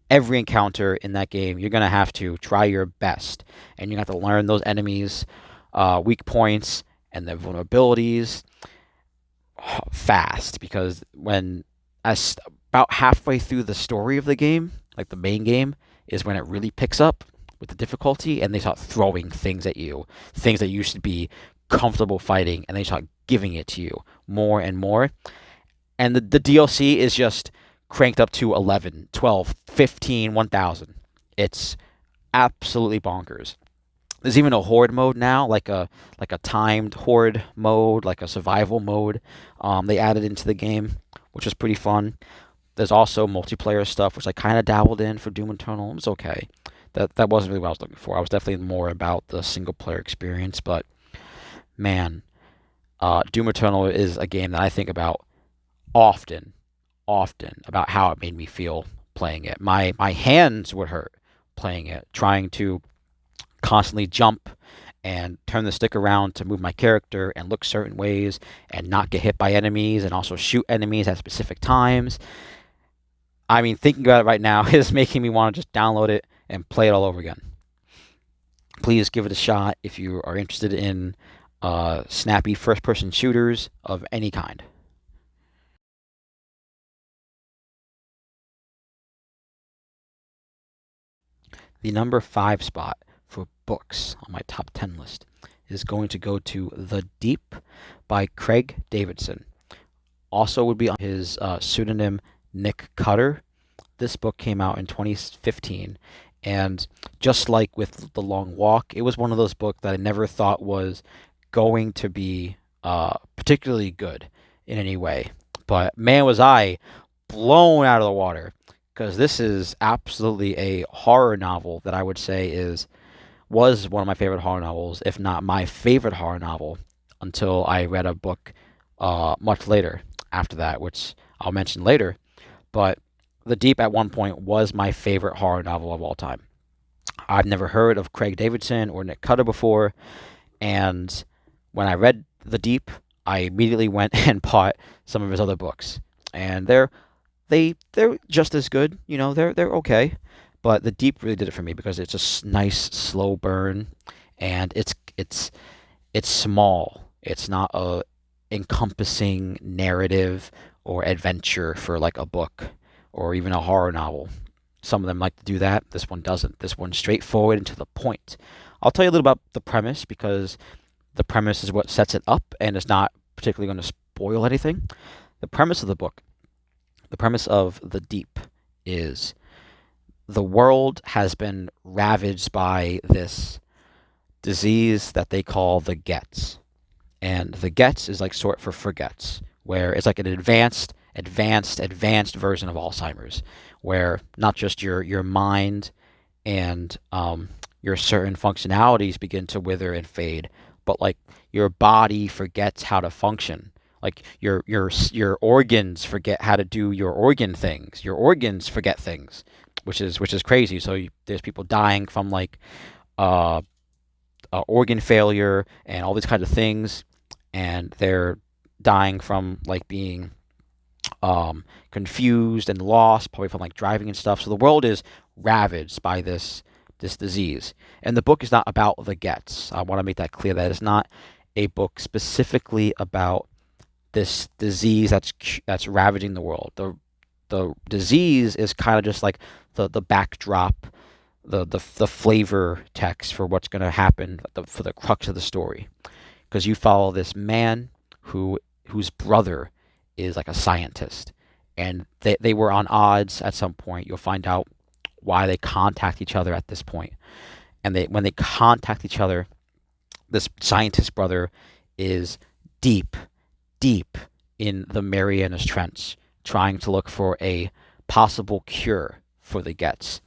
A: Every encounter in that game, you're going to have to try your best, and you have to learn those enemies' weak points and their vulnerabilities fast because when as about halfway through the story of the game, like the main game, is when it really picks up with the difficulty and they start throwing things at you, things that you should be comfortable fighting, and they start giving it to you more and more. And the DLC is just cranked up to 11, 12, 15, 1000. It's absolutely bonkers. There's even a horde mode now, like a timed horde mode, like a survival mode. They added into the game, which is pretty fun. There's also multiplayer stuff, which I kind of dabbled in for Doom Eternal. It was okay. That wasn't really what I was looking for. I was definitely more about the single player experience. But man, Doom Eternal is a game that I think about often, often about how it made me feel playing it. My hands would hurt playing it, trying to constantly jump and turn the stick around to move my character and look certain ways and not get hit by enemies and also shoot enemies at specific times. I mean, thinking about it right now is making me want to just download it and play it all over again. Please give it a shot if you are interested in snappy first person shooters of any kind. The number 5 spot for books on my top 10 list is going to go to The Deep by Craig Davidson. Also would be on his pseudonym Nick Cutter. This book came out in 2015, and just like with The Long Walk, it was one of those books that I never thought was going to be particularly good in any way. But man, was I blown out of the water because this is absolutely a horror novel that I would say was one of my favorite horror novels, if not my favorite horror novel, until I read a book much later after that, which I'll mention later. But The Deep at one point was my favorite horror novel of all time. I've never heard of Craig Davidson or Nick Cutter before, and when I read The Deep, I immediately went and bought some of his other books, and they're just as good. They're okay, but The Deep really did it for me because it's a nice slow burn, and it's small. It's not a encompassing narrative or adventure for like a book or even a horror novel. Some of them like to do that. This one doesn't. This one's straightforward and to the point. I'll tell you a little about the premise because the premise is what sets it up and it's not particularly going to spoil anything. The premise of the book, the premise of The Deep is the world has been ravaged by this disease that they call the Gets. And the Gets is like short for forgets, where it's like an advanced version of Alzheimer's, where not just your mind and your certain functionalities begin to wither and fade, but like your body forgets how to function. Like your organs forget how to do your organ things. Your organs forget things, which is crazy. So there's people dying from like uh, organ failure and all these kinds of things, and they're dying from like being confused and lost, probably from like driving and stuff. So the world is ravaged by this disease, and the book is not about the Gets. I want to make that clear. That it's not a book specifically about this disease that's ravaging the world. The disease is kind of just like the backdrop, the flavor text for what's going to happen for the crux of the story, because you follow this man whose brother is like a scientist, and they were on odds at some point. You'll find out why they contact each other at this point, and when they contact each other, this scientist brother is deep, deep in the Marianas Trench, trying to look for a possible cure for the Gets.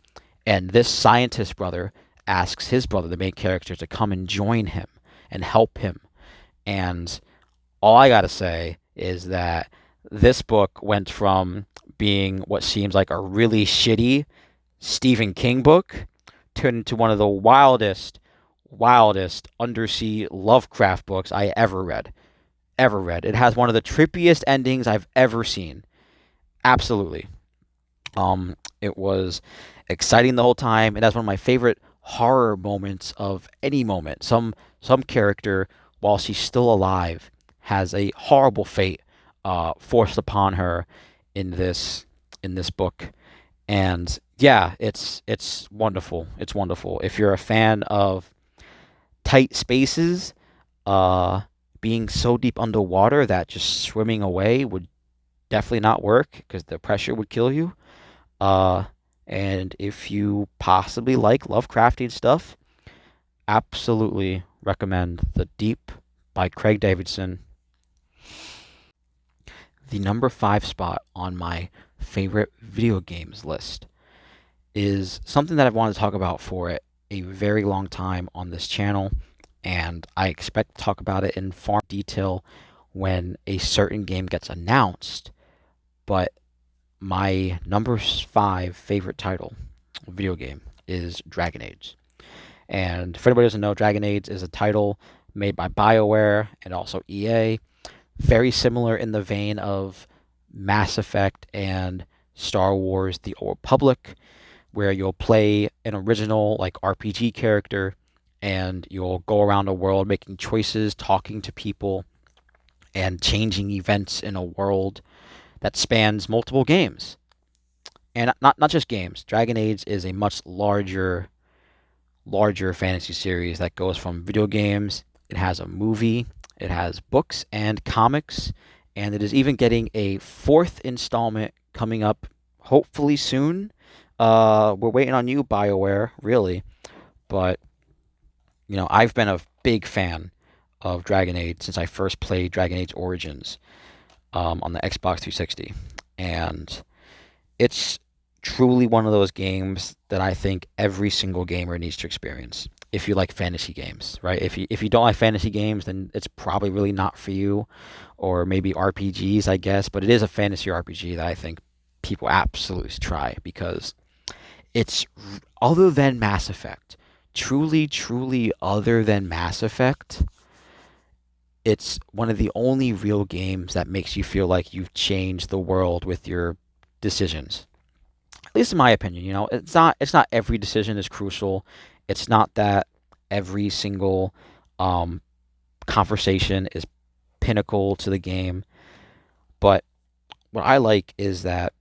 A: And this scientist brother asks his brother, the main character, to come and join him and help him. And all I gotta say is that this book went from being what seems like a really shitty Stephen King book turned into one of the wildest undersea Lovecraft books I ever read. Ever read. It has one of the trippiest endings I've ever seen. Absolutely. It was exciting the whole time. It has one of my favorite horror moments of any moment. Some character, while she's still alive, has a horrible fate forced upon her in this book. And yeah, it's wonderful. It's wonderful. If you're a fan of tight spaces, being so deep underwater that just swimming away would definitely not work because the pressure would kill you. Uh, and if you possibly like Lovecraftian stuff, absolutely recommend The Deep by Craig Davidson. The number 5 spot on my favorite video games list is something that I've wanted to talk about for a very long time on this channel, and I expect to talk about it in far detail when a certain game gets announced. But my number 5 favorite title, video game, is Dragon Age. And if anybody doesn't know, Dragon Age is a title made by BioWare and also EA, very similar in the vein of Mass Effect and Star Wars: The Old Republic, where you'll play an original like RPG character and you'll go around the world making choices, talking to people, and changing events in a world that spans multiple games. And not just games. Dragon Age is a much larger fantasy series that goes from video games. It has a movie, it has books and comics, and it is even getting a fourth installment coming up hopefully soon. We're waiting on you, BioWare, really. But, I've been a big fan of Dragon Age since I first played Dragon Age Origins on the Xbox 360. And it's truly one of those games that I think every single gamer needs to experience. If you like fantasy games, right? If you don't like fantasy games, then it's probably really not for you, or maybe RPGs, I guess. But it is a fantasy RPG that I think people absolutely should try because it's other than Mass Effect, truly other than Mass Effect. It's one of the only real games that makes you feel like you've changed the world with your decisions. At least in my opinion, it's not every decision is crucial. It's not that every single um, conversation is pinnacle to the game. But what I like is that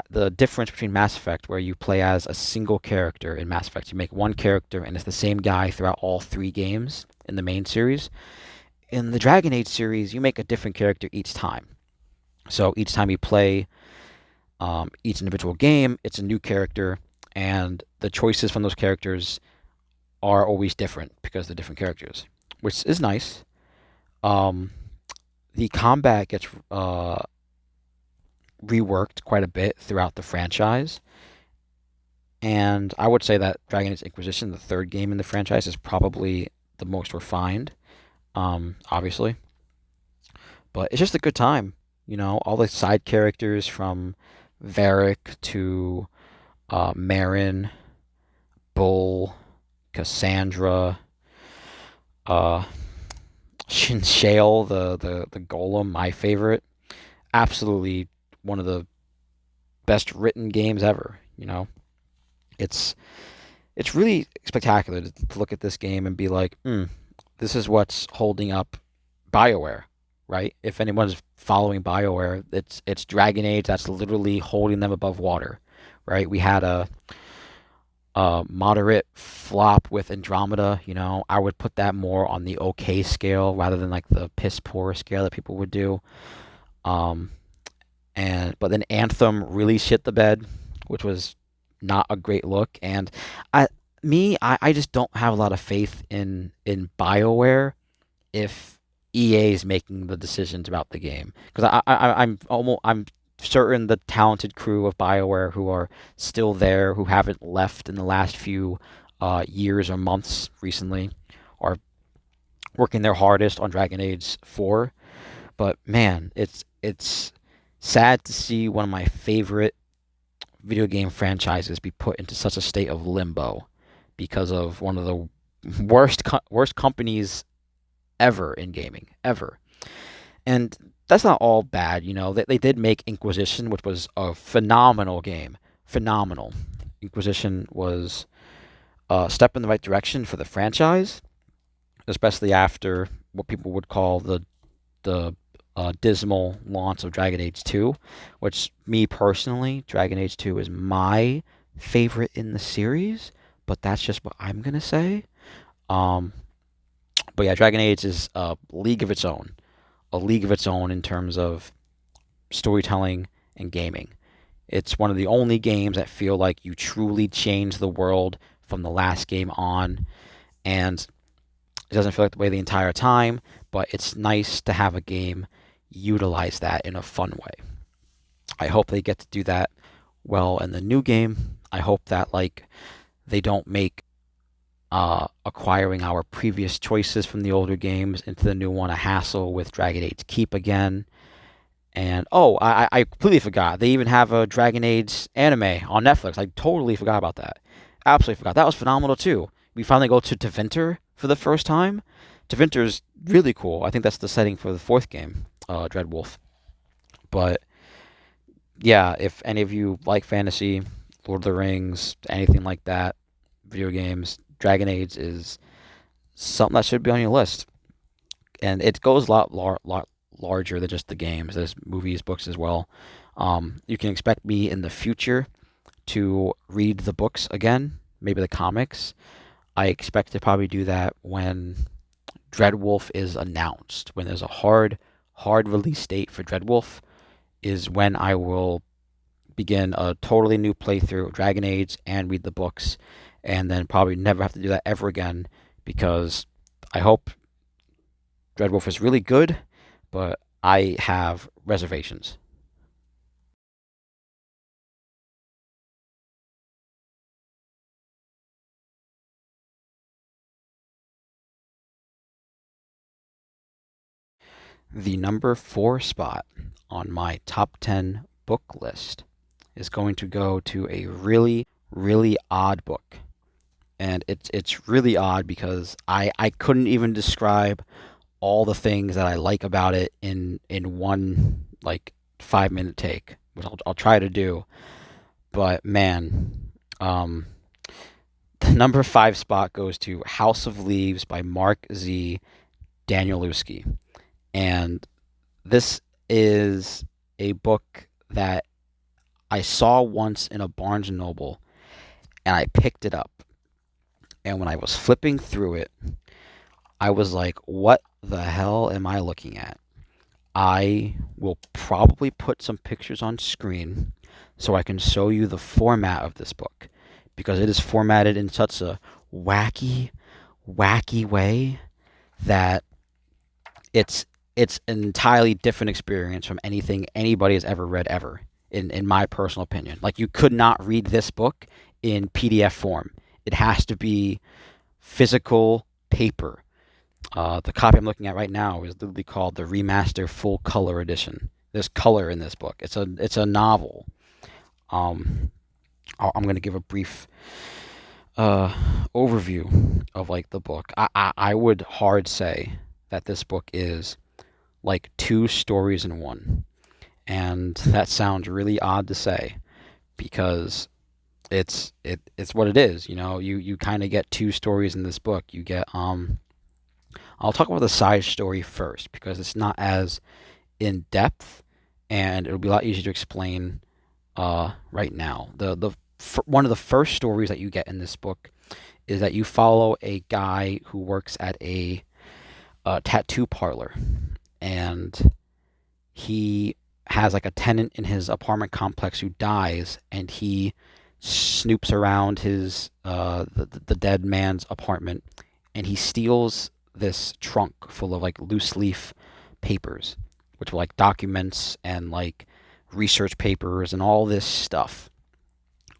A: the difference between Mass Effect, where you play as a single character in Mass Effect, you make one character and it's the same guy throughout all 3 games in the main series. In the Dragon Age series, you make a different character each time. So each time you play each individual game, it's a new character, and the choices from those characters are always different because they're different characters, which is nice. Um, the combat gets reworked quite a bit throughout the franchise, and I would say that Dragon Age Inquisition, the third game in the franchise, is probably the most refined, obviously. But it's just a good time. All the side characters from Varric to Marin, Bull, Cassandra, uh, Shinshale, the golem, my favorite. Absolutely one of the best written games ever. It's it's really spectacular to look at this game and be like, this is what's holding up BioWare, right? If anyone's following BioWare, it's Dragon Age that's literally holding them above water, right? We had a moderate flop with Andromeda. I would put that more on the okay scale rather than like the piss poor scale that people would do. Um, but then Anthem really shit the bed, which was not a great look. And I I just don't have a lot of faith in BioWare if EA is making the decisions about the game, because I'm certain the talented crew of BioWare who are still there, who haven't left in the last few years or months recently, are working their hardest on Dragon Age 4. But man, it's sad to see one of my favorite video game franchises be put into such a state of limbo because of one of the worst companies ever in gaming, ever. And that's not all bad, They did make Inquisition, which was a phenomenal game. Phenomenal. Inquisition was a step in the right direction for the franchise, especially after what people would call the dismal launch of Dragon Age 2, which, me personally, Dragon Age 2 is my favorite in the series, but that's just what I'm going to say. Um, but yeah, Dragon Age is a league of its own. A league of its own in terms of storytelling, and gaming. It's one of the only games that feel like you truly change the world from the last game on, and it doesn't feel like the way the entire time, but it's nice to have a game utilize that in a fun way. I hope they get to do that well in the new game. I hope that like they don't make acquiring our previous choices from the older games into the new one a hassle with Dragon Age Keep again. And oh, I completely forgot. They even have a Dragon Age anime on Netflix. I totally forgot about that. Absolutely forgot. That was phenomenal too. We finally go to Tevinter for the first time. Tevinter is really cool. I think that's the setting for the fourth game, Dreadwolf. But yeah, if any of you like fantasy, Lord of the Rings, anything like that, video games, Dragon Age is something that should be on your list. And it goes a lot larger than just the games. There's movies, books as well. You can expect me in the future to read the books again, maybe the comics. I expect to probably do that when Dreadwolf is announced. When there's a hard release date for Dreadwolf, is when I will begin a totally new playthrough of Dragon Age and read the books, and then probably never have to do that ever again because I hope Dreadwolf is really good, but I have reservations. The number 4 spot on my top 10 book list is going to go to a really odd book. And it's really odd because I couldn't even describe all the things that I like about it in one like 5 minute take, which I'll try to do. But man, um, the number 5 spot goes to House of Leaves by Mark Z. Danielewski. And this is a book that I saw once in a Barnes and Noble, and I picked it up. And when I was flipping through it, I was like, what the hell am I looking at? I will probably put some pictures on screen so I can show you the format of this book because it is formatted in such a wacky way that it's it's an entirely different experience from anything anybody has ever read ever in my personal opinion. Like you could not read this book in PDF form. It has to be physical paper. The copy I'm looking at right now is literally called the Remaster Full Color Edition. There's color in this book. It's a novel. Um, I'm gonna give a brief uh, overview of like the book. I would hard say that this book is like two stories in one, and that sounds really odd to say because it's what it is. You know, you kind of get two stories in this book. You get I'll talk about the side story first because it's not as in depth and it'll be a lot easier to explain right now. One of the first stories that you get in this book is that you follow a guy who works at a tattoo parlor, and he has like a tenant in his apartment complex who dies, and he snoops around his the dead man's apartment, and he steals this trunk full of like loose leaf papers, which were like documents and like research papers and all this stuff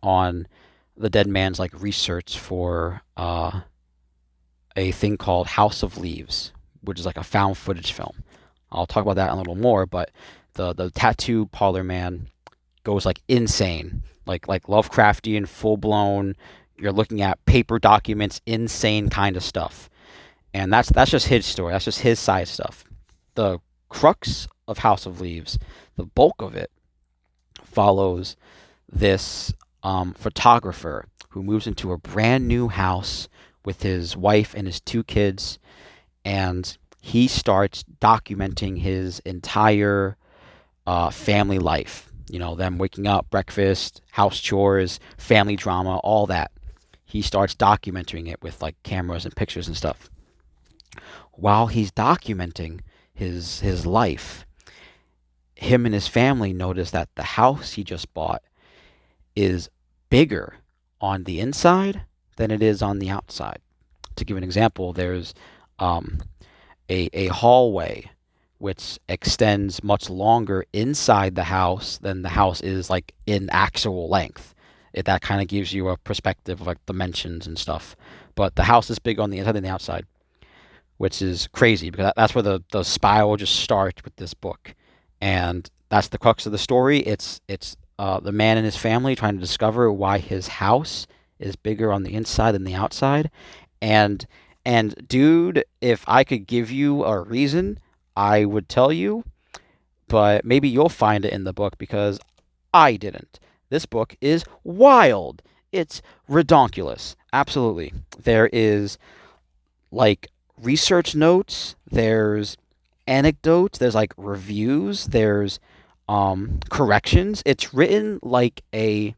A: on the dead man's like research for a thing called House of Leaves, which is like a found footage film. I'll talk about that a little more, but the tattoo parlor man goes like insane, like Lovecraftian, full blown. You're looking at paper documents, insane kind of stuff, and that's just his story. That's just his side stuff. The crux of House of Leaves, the bulk of it, follows this photographer who moves into a brand new house with his wife and his two kids, and he starts documenting his entire family life. You know, them waking up, breakfast, house chores, family drama, all that. He starts documenting it with like cameras and pictures and stuff. While he's documenting his life, him and his family notice that the house he just bought is bigger on the inside than it is on the outside. To give an example, there's um, a hallway which extends much longer inside the house than the house is like in actual length. That kind of gives you a perspective of like dimensions and stuff. But the house is bigger on the inside than the outside, which is crazy because that's where the spiral just starts with this book, and that's the crux of the story. It's the man and his family trying to discover why his house is bigger on the inside than the outside, and dude, if I could give you a reason, I would tell you, but maybe you'll find it in the book because I didn't. This book is wild. It's redonkulous. Absolutely. There is like research notes, there's anecdotes, there's like reviews, there's corrections. It's written like a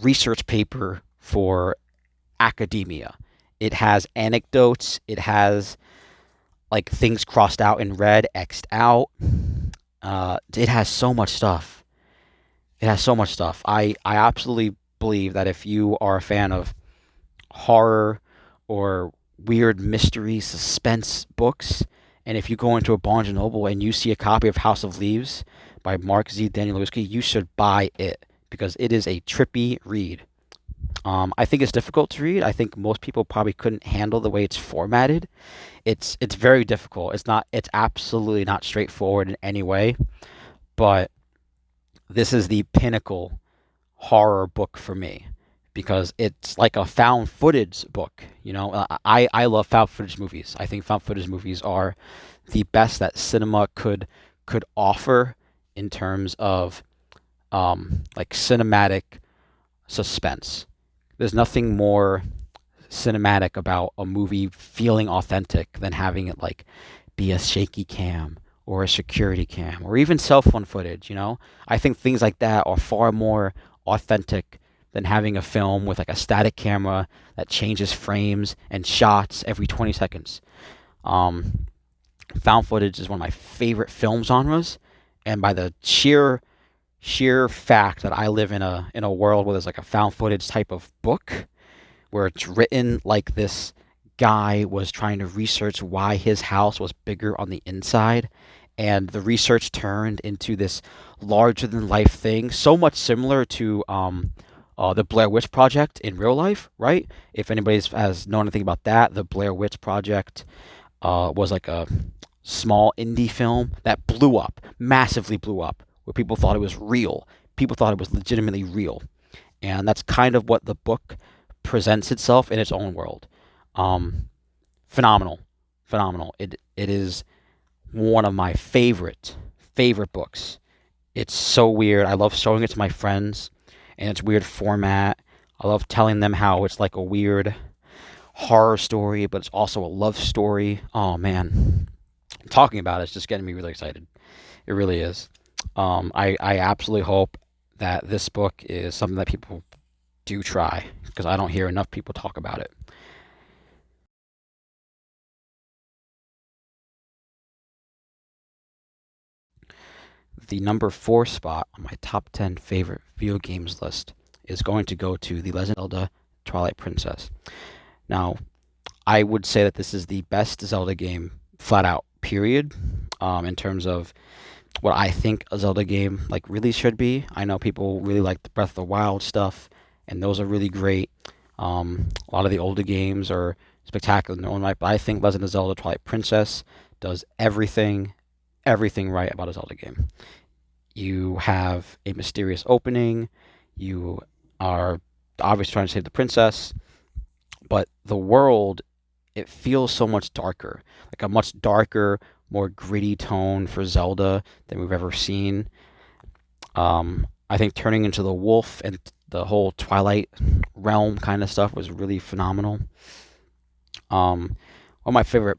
A: research paper for academia. It has anecdotes, it has like things crossed out in red, xed out. It has so much stuff. It has so much stuff. I absolutely believe that if you are a fan of horror or weird mystery suspense books, and if you go into a Barnes and Noble and you see a copy of House of Leaves by Mark Z. Danielewski, you should buy it because it is a trippy read. I think it's difficult to read. I think most people probably couldn't handle the way it's formatted. It's very difficult. It's absolutely not straightforward in any way. But this is the pinnacle horror book for me because it's like a found footage book. You know, I love found footage movies. I think found footage movies are the best that cinema could offer in terms of like cinematic suspense. There's nothing more cinematic about a movie feeling authentic than having it like be a shaky cam or a security cam or even cell phone footage, you know? I think things like that are far more authentic than having a film with like a static camera that changes frames and shots every 20 seconds. Um, Found footage is one of my favorite film genres, and by the sheer fact that I live in a world where there's like a found footage type of book where it's written like this guy was trying to research why his house was bigger on the inside, and the research turned into this larger than life thing, so much similar to the Blair Witch Project in real life, right? If anybody has known anything about that, the Blair Witch Project was like a small indie film that blew up, massively blew up, where people thought it was real. People thought it was legitimately real. And that's kind of what the book presents itself in its own world. Um, Phenomenal, phenomenal. It is one of my favorite books. It's so weird. I love showing it to my friends, and it's weird format. I love telling them how it's like a weird horror story, but it's also a love story. Oh man, talking about it's just getting me really excited. It really is. I absolutely hope that this book is something that people do try because I don't hear enough people talk about it. The number four spot on my top 10 favorite video games list is going to go to The Legend of Zelda Twilight Princess. Now, I would say that this is the best Zelda game, flat out, period, in terms of what I think a Zelda game like really should be. I know people really like the Breath of the Wild stuff, and those are really great. A lot of the older games are spectacular in their own right, but I think Legend of Zelda Twilight Princess does everything right about a Zelda game. You have a mysterious opening. You are obviously trying to save the princess, but the world, it feels so much darker, like a much darker, more gritty tone for Zelda than we've ever seen. I think turning into the wolf and the whole Twilight realm kind of stuff was really phenomenal. One of my favorite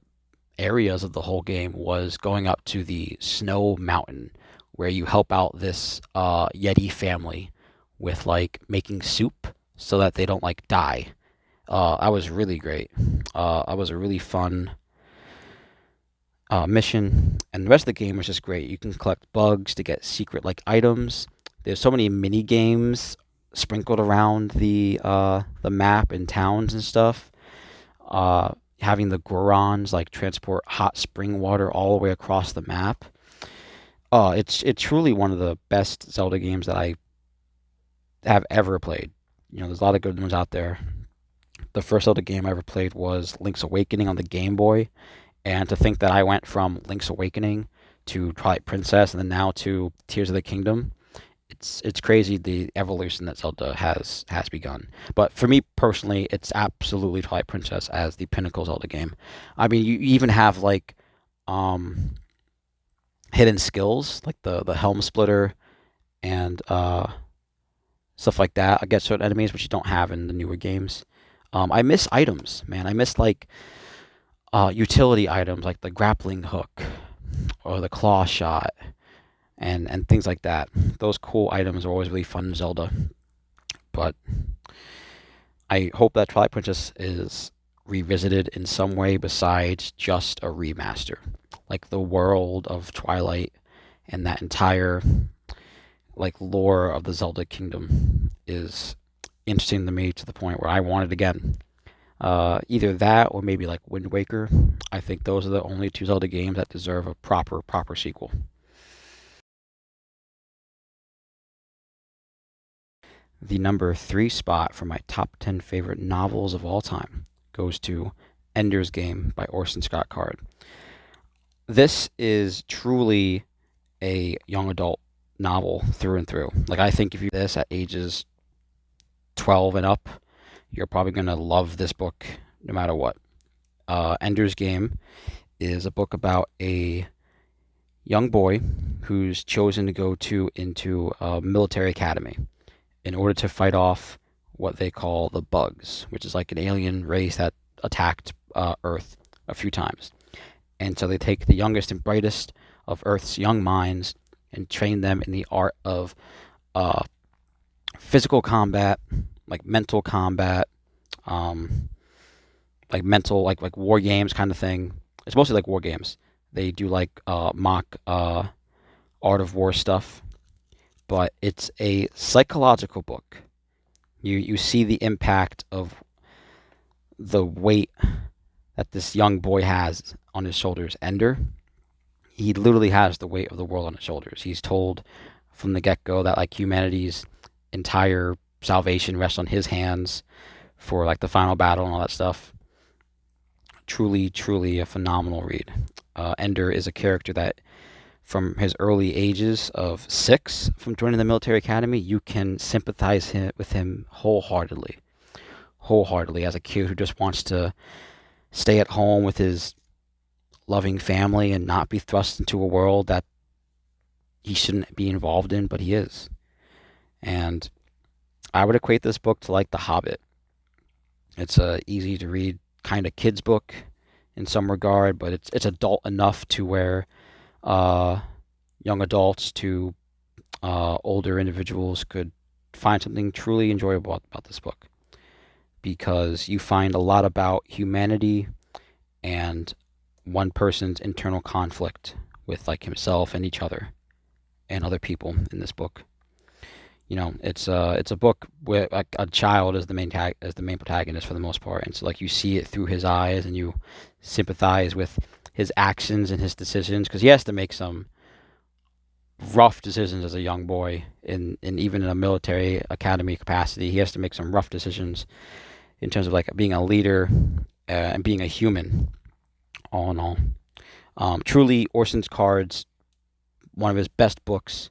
A: areas of the whole game was going up to the snow mountain where you help out this Yeti family with like making soup so that they don't like die. That was really great. That was a really fun mission, and the rest of the game is just great. You can collect bugs to get secret like items. There's so many mini games sprinkled around the map and towns and stuff. Having the Gorons like transport hot spring water all the way across the map. It's truly one of the best Zelda games that I have ever played. There's a lot of good ones out there. The first Zelda game I ever played was Link's Awakening on the Game Boy, and to think that I went from Link's Awakening to Twilight Princess and then now to Tears of the Kingdom, it's crazy the evolution that Zelda has begun. But for me personally, it's absolutely Twilight Princess as the pinnacle Zelda game. I mean, you even have like um hidden skills like the Helm Splitter and stuff like that against certain enemies, which you don't have in the newer games. I miss items, man. I miss like utility items like the grappling hook or the claw shot and things like that. Those cool items are always really fun in Zelda. But I hope that Twilight Princess is revisited in some way besides just a remaster. Like the world of Twilight and that entire like lore of the Zelda Kingdom is interesting to me to the point where I want it again. Either that or maybe like Wind Waker. I think those are the only two Zelda games that deserve a proper sequel. The number 3 spot for my top 10 favorite novels of all time goes to Ender's Game by Orson Scott Card. This is truly a young adult novel through and through. Like, I think if you read this at ages 12 and up, you're probably going to love this book no matter what. Ender's Game is a book about a young boy who's chosen to go into a military academy in order to fight off what they call the bugs, which is like an alien race that attacked Earth a few times. And so they take the youngest and brightest of Earth's young minds and train them in the art of uh, physical combat, like mental combat, like mental, like war games kind of thing. It's mostly like war games. They do like mock art of war stuff, but it's a psychological book. You see the impact of the weight that this young boy has on his shoulders. Ender, he literally has the weight of the world on his shoulders. He's told from the get-go that like humanity's entire salvation rests on his hands for like the final battle and all that stuff. Truly a phenomenal read. Ender is a character that from his early ages of 6 from joining the military academy, you can sympathize with him wholeheartedly as a kid who just wants to stay at home with his loving family and not be thrust into a world that he shouldn't be involved in, but he is. And I would equate this book to like The Hobbit. It's a easy to read kind of kids book in some regard, but it's adult enough to where young adults to older individuals could find something truly enjoyable about this book, because you find a lot about humanity and one person's internal conflict with like himself and each other and other people in this book. It's a book where like a child is the main protagonist for the most part, and so like you see it through his eyes and you sympathize with his actions and his decisions, because he has to make some rough decisions as a young boy in even in a military academy capacity. He has to make some rough decisions in terms of like being a leader and being a human, all in all. Truly, Orson Card's one of his best books.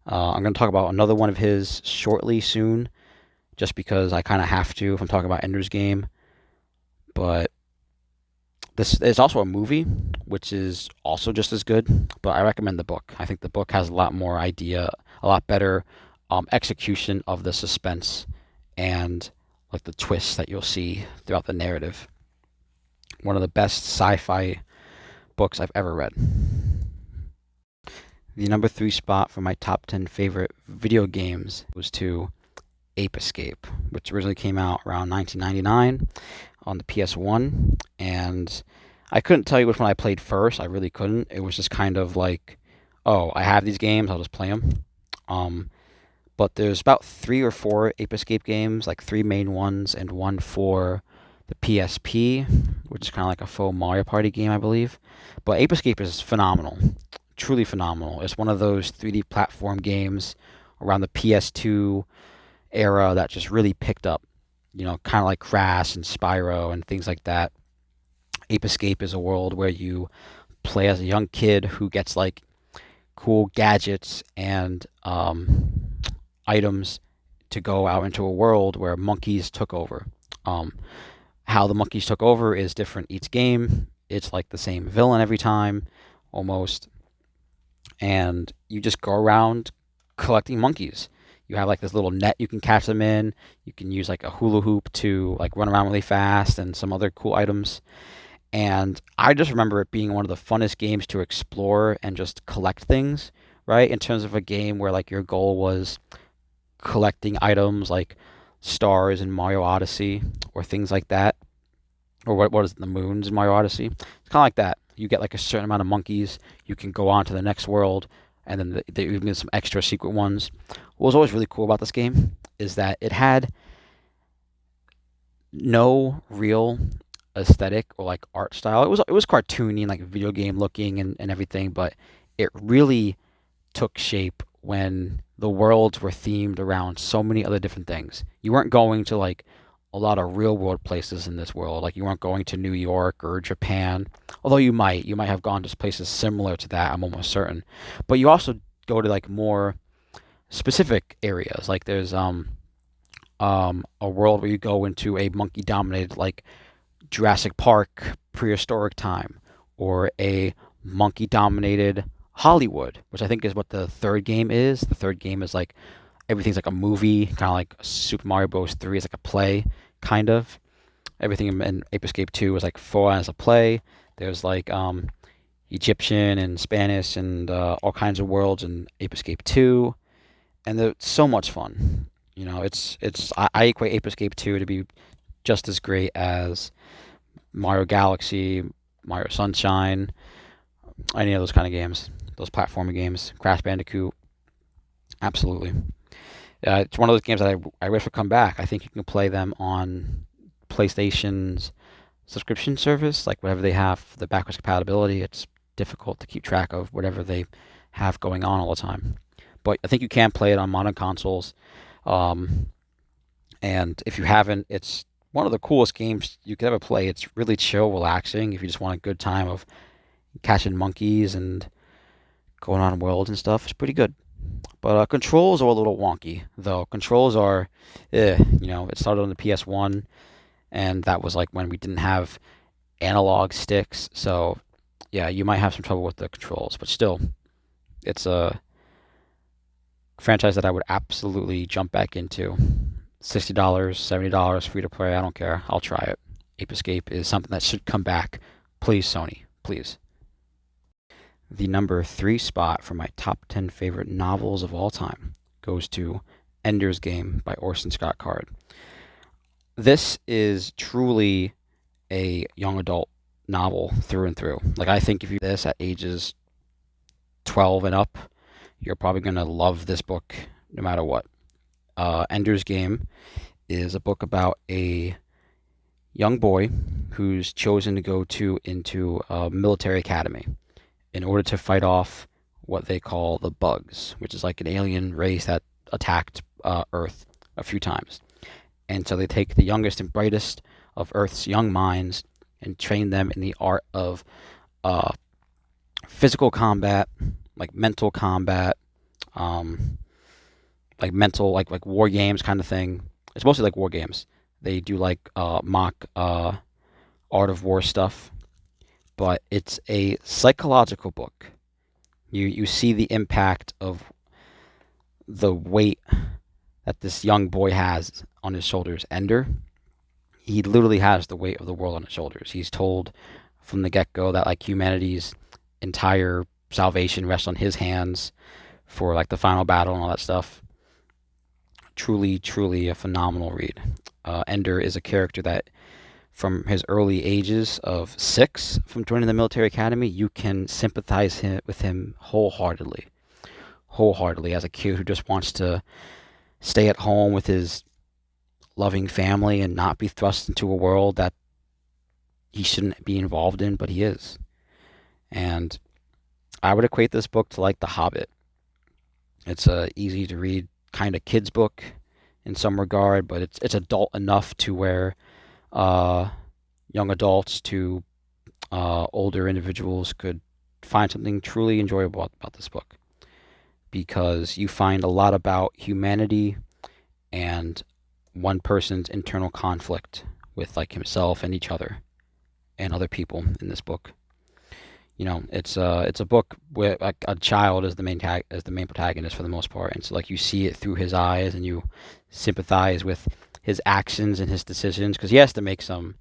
A: I'm going to talk about another one of his shortly soon, just because I kind of have to if I'm talking about Ender's Game. But this is also a movie, which is also just as good, but I recommend the book. I think the book has a lot more idea, a lot better execution of the suspense and like the twists that you'll see throughout the narrative. One of the best sci-fi books I've ever read. The number 3 spot for my top 10 favorite video games was to Ape Escape, which originally came out around 1999 on the PS1, and I couldn't tell you which one I played first. I really couldn't. It was just kind of like, oh, I have these games, I'll just play them. Um, but there's about three or four Ape Escape games, like three main ones and one for the PSP, which is kind of like a faux Mario Party game, I believe. But Ape Escape is phenomenal, truly phenomenal. It's one of those 3D platform games around the PS2 era that just really picked up. Kind of like Crash and Spyro and things like that. Ape Escape is a world where you play as a young kid who gets like cool gadgets and items to go out into a world where monkeys took over. Um, how the monkeys took over is different each game. It's like the same villain every time, almost, and you just go around collecting monkeys. You have like this little net you can catch them in. You can use like a hula hoop to like run around really fast and some other cool items. And I just remember it being one of the funnest games to explore and just collect things, right? In terms of a game where like your goal was collecting items like stars in Mario Odyssey or things like that, or what is it, the moons in Mario Odyssey? It's kind of like that. You get like a certain amount of monkeys, you can go on to the next world, and then they even get some extra secret ones. What was always really cool about this game is that it had no real aesthetic or like art style. It was cartoony and like video game looking and everything, but it really took shape when the worlds were themed around so many other different things. You weren't going to like a lot of real world places in this world. Like you weren't going to New York or Japan, although you might have gone to places similar to that. I'm almost certain, but you also go to like more specific areas. Like there's a world where you go into a monkey dominated like Jurassic Park prehistoric time, or a monkey dominated Hollywood, which I think is what the third game is. The third game is like everything's like a movie, kind of like Super Mario Bros. 3 is like a play, kind of. Everything in Ape Escape 2 is like full on as a play. There's like Egyptian and Spanish and all kinds of worlds in Ape Escape 2, and they're so much fun. I equate Ape Escape 2 to be just as great as Mario Galaxy, Mario Sunshine, any of those kind of games, those platforming games, Crash Bandicoot, absolutely. It's one of those games that I wish would come back. I think you can play them on PlayStation's subscription service, like whatever they have, the backwards compatibility. It's difficult to keep track of whatever they have going on all the time. But I think you can play it on modern consoles. Um, and if you haven't, it's one of the coolest games you could ever play. It's really chill, relaxing. If you just want a good time of catching monkeys and going on worlds and stuff, it's pretty good. But controls are a little wonky, though. Controls are, it started on the PS1, and that was like when we didn't have analog sticks. So, yeah, you might have some trouble with the controls, but still, it's a franchise that I would absolutely jump back into. $60, $70, free to play, I don't care. I'll try it. Ape Escape is something that should come back. Please, Sony, please. The number 3 spot for my top 10 favorite novels of all time goes to Ender's Game by Orson Scott Card. This is truly a young adult novel through and through. Like, I think if you read this at ages 12 and up, you're probably going to love this book no matter what. Ender's Game is a book about a young boy who's chosen to go into a military academy in order to fight off what they call the bugs, which is like an alien race that attacked Earth a few times. And so they take the youngest and brightest of Earth's young minds and train them in the art of uh, physical combat, like mental combat, like mental, like war games kind of thing. It's mostly like war games. They do like mock art of war stuff, but it's a psychological book. You see the impact of the weight that this young boy has on his shoulders. Ender, he literally has the weight of the world on his shoulders. He's told from the get-go that like humanity's entire salvation rests on his hands for like the final battle and all that stuff. Truly, truly a phenomenal read. Ender is a character that from his early ages of 6 from joining the military academy, you can sympathize with him wholeheartedly as a kid who just wants to stay at home with his loving family and not be thrust into a world that he shouldn't be involved in, but he is. And I would equate this book to like The Hobbit. It's a easy to read kind of kids book in some regard, but it's adult enough to where uh, young adults to older individuals could find something truly enjoyable about this book, because you find a lot about humanity and one person's internal conflict with like himself and each other and other people in this book. It's a book where like a child is the main protagonist for the most part, and so like you see it through his eyes and you sympathize with his actions and his decisions, because he has to make some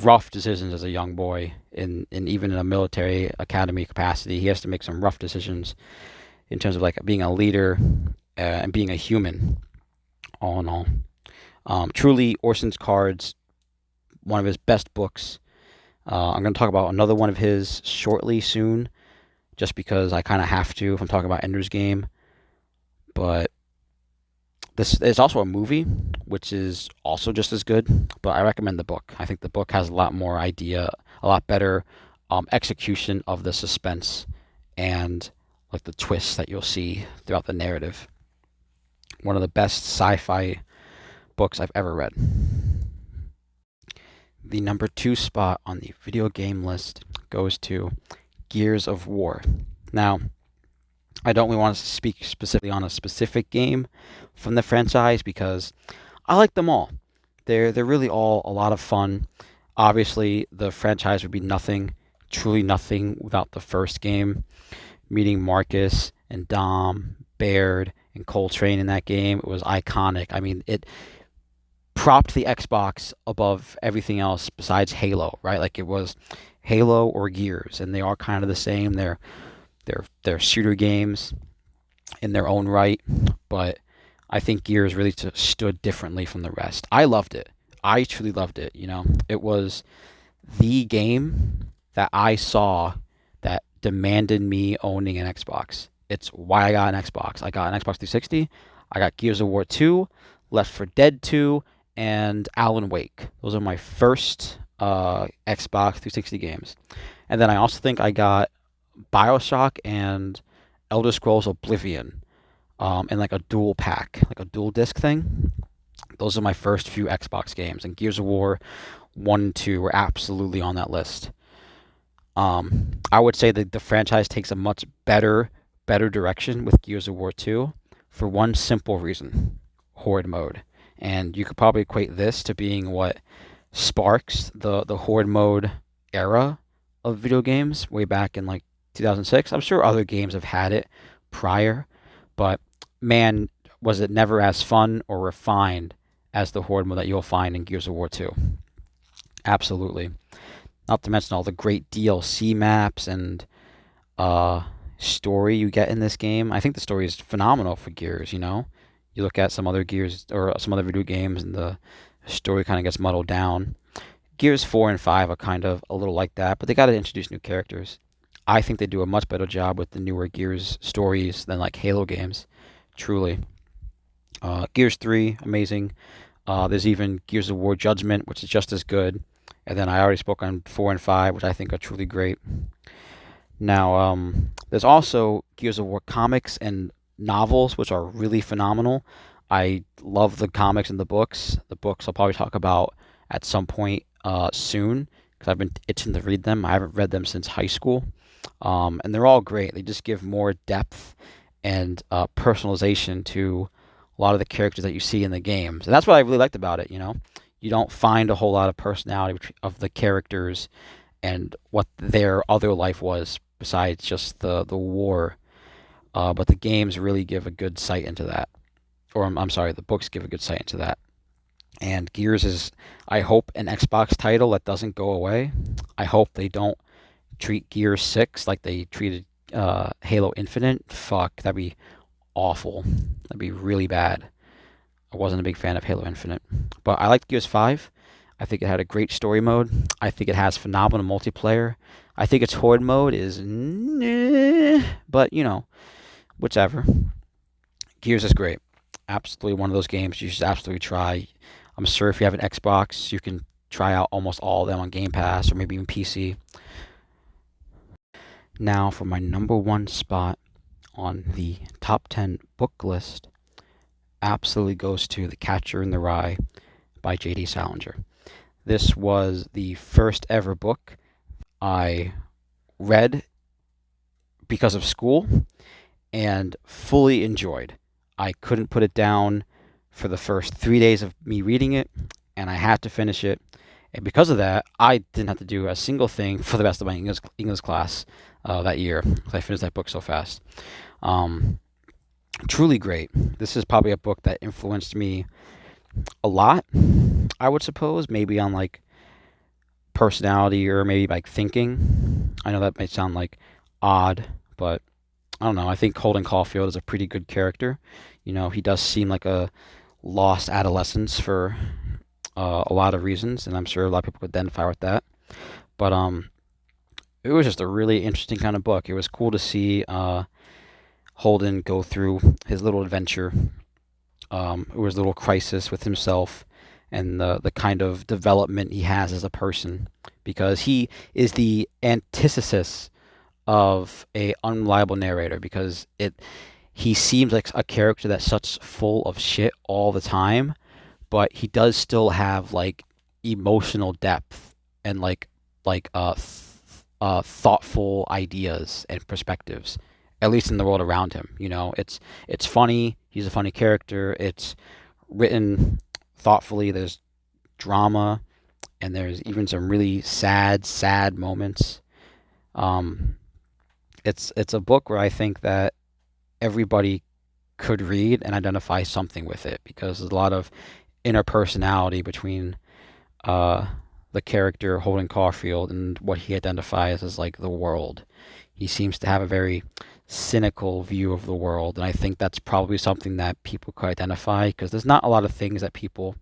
A: rough decisions as a young boy in even in a military academy capacity. He has to make some rough decisions in terms of like being a leader and being a human, all in all. Truly, Orson's Cards, one of his best books. I'm going to talk about another one of his shortly soon, just because I kind of have to if I'm talking about Ender's Game. But this is also a movie, which is also just as good, but I recommend the book. I think the book has a lot more idea, a lot better execution of the suspense and like the twists that you'll see throughout the narrative. One of the best sci-fi books I've ever read. The number 2 spot on the video game list goes to Gears of War. Now, I don't really want to speak specifically on a specific game from the franchise because I like them all. They're really all a lot of fun. Obviously, the franchise would be nothing, truly nothing, without the first game. Meeting Marcus and Dom, Baird, and Coltrane in that game, it was iconic. I mean, it propped the Xbox above everything else besides Halo, right? Like it was Halo or Gears, and they are kind of the same. They're shooter games in their own right, but I think Gears really stood differently from the rest. I loved it. I truly loved it. It was the game that I saw that demanded me owning an Xbox. It's why I got an Xbox. I got an Xbox 360. I got Gears of War 2, Left 4 Dead 2, and Alan Wake. Those are my first Xbox 360 games. And then I also think I got BioShock and Elder Scrolls Oblivion in like a dual pack, like a dual disc thing. Those are my first few Xbox games, and Gears of War 1 and 2 were absolutely on that list. I would say that the franchise takes a much better direction with Gears of War 2 for one simple reason: Horde mode. And you could probably equate this to being what sparks the Horde mode era of video games way back in like 2006. I'm sure other games have had it prior, but man, was it never as fun or refined as the Horde mode that you'll find in Gears of War 2. Absolutely. Not to mention all the great DLC maps and story you get in this game. I think the story is phenomenal for Gears. You look at some other Gears or some other video games, and the story kind of gets muddled down. Gears 4 and 5 are kind of a little like that, but they got to introduce new characters. I think they do a much better job with the newer Gears stories than like Halo games, truly. Gears 3, amazing. There's even Gears of War Judgment, which is just as good. And then I already spoke on 4 and 5, which I think are truly great. Now, there's also Gears of War comics and novels, which are really phenomenal. I love the comics and the books. The books I'll probably talk about at some point soon, because I've been itching to read them. I haven't read them since high school. And they're all great. They just give more depth and personalization to a lot of the characters that you see in the games. And that's what I really liked about it. You don't find a whole lot of personality of the characters and what their other life was besides just the war. But the games really give a good sight into that. Or I'm sorry, the books give a good sight into that. And Gears is, I hope, an Xbox title that doesn't go away. I hope they don't treat Gears 6 like they treated Halo Infinite. Fuck, that'd be awful. That'd be really bad. I wasn't a big fan of Halo Infinite. But I liked Gears 5. I think it had a great story mode. I think it has phenomenal multiplayer. I think its horde mode is, but whichever. Gears is great. Absolutely one of those games you should absolutely try. I'm sure if you have an Xbox, you can try out almost all of them on Game Pass or maybe even PC. Now, for my number one spot on the top 10 book list, absolutely goes to The Catcher in the Rye by J.D. Salinger. This was the first ever book I read because of school and fully enjoyed. I couldn't put it down for the first 3 days of me reading it, and I had to finish it. And because of that, I didn't have to do a single thing for the rest of my English class that year, because I finished that book so fast. Truly great. This is probably a book that influenced me a lot, I would suppose, maybe on like personality or maybe like thinking. I know that may sound like odd, but I don't know. I think Holden Caulfield is a pretty good character. He does seem like a lost adolescence for a lot of reasons, and I'm sure a lot of people could identify with that. But it was just a really interesting kind of book. It was cool to see Holden go through his little adventure. It was a little crisis with himself and the kind of development he has as a person, because he is the antithesis of a unreliable narrator, because he seems like a character that's such full of shit all the time, but he does still have like emotional depth and thoughtful ideas and perspectives, at least in the world around him. It's funny. He's a funny character. It's written thoughtfully. There's drama, and there's even some really sad moments. It's a book where I think that everybody could read and identify something with it, because there's a lot of interpersonality between the character Holden Caulfield and what he identifies as like the world. He seems to have a very cynical view of the world, and I think that's probably something that people could identify, because there's not a lot of things that people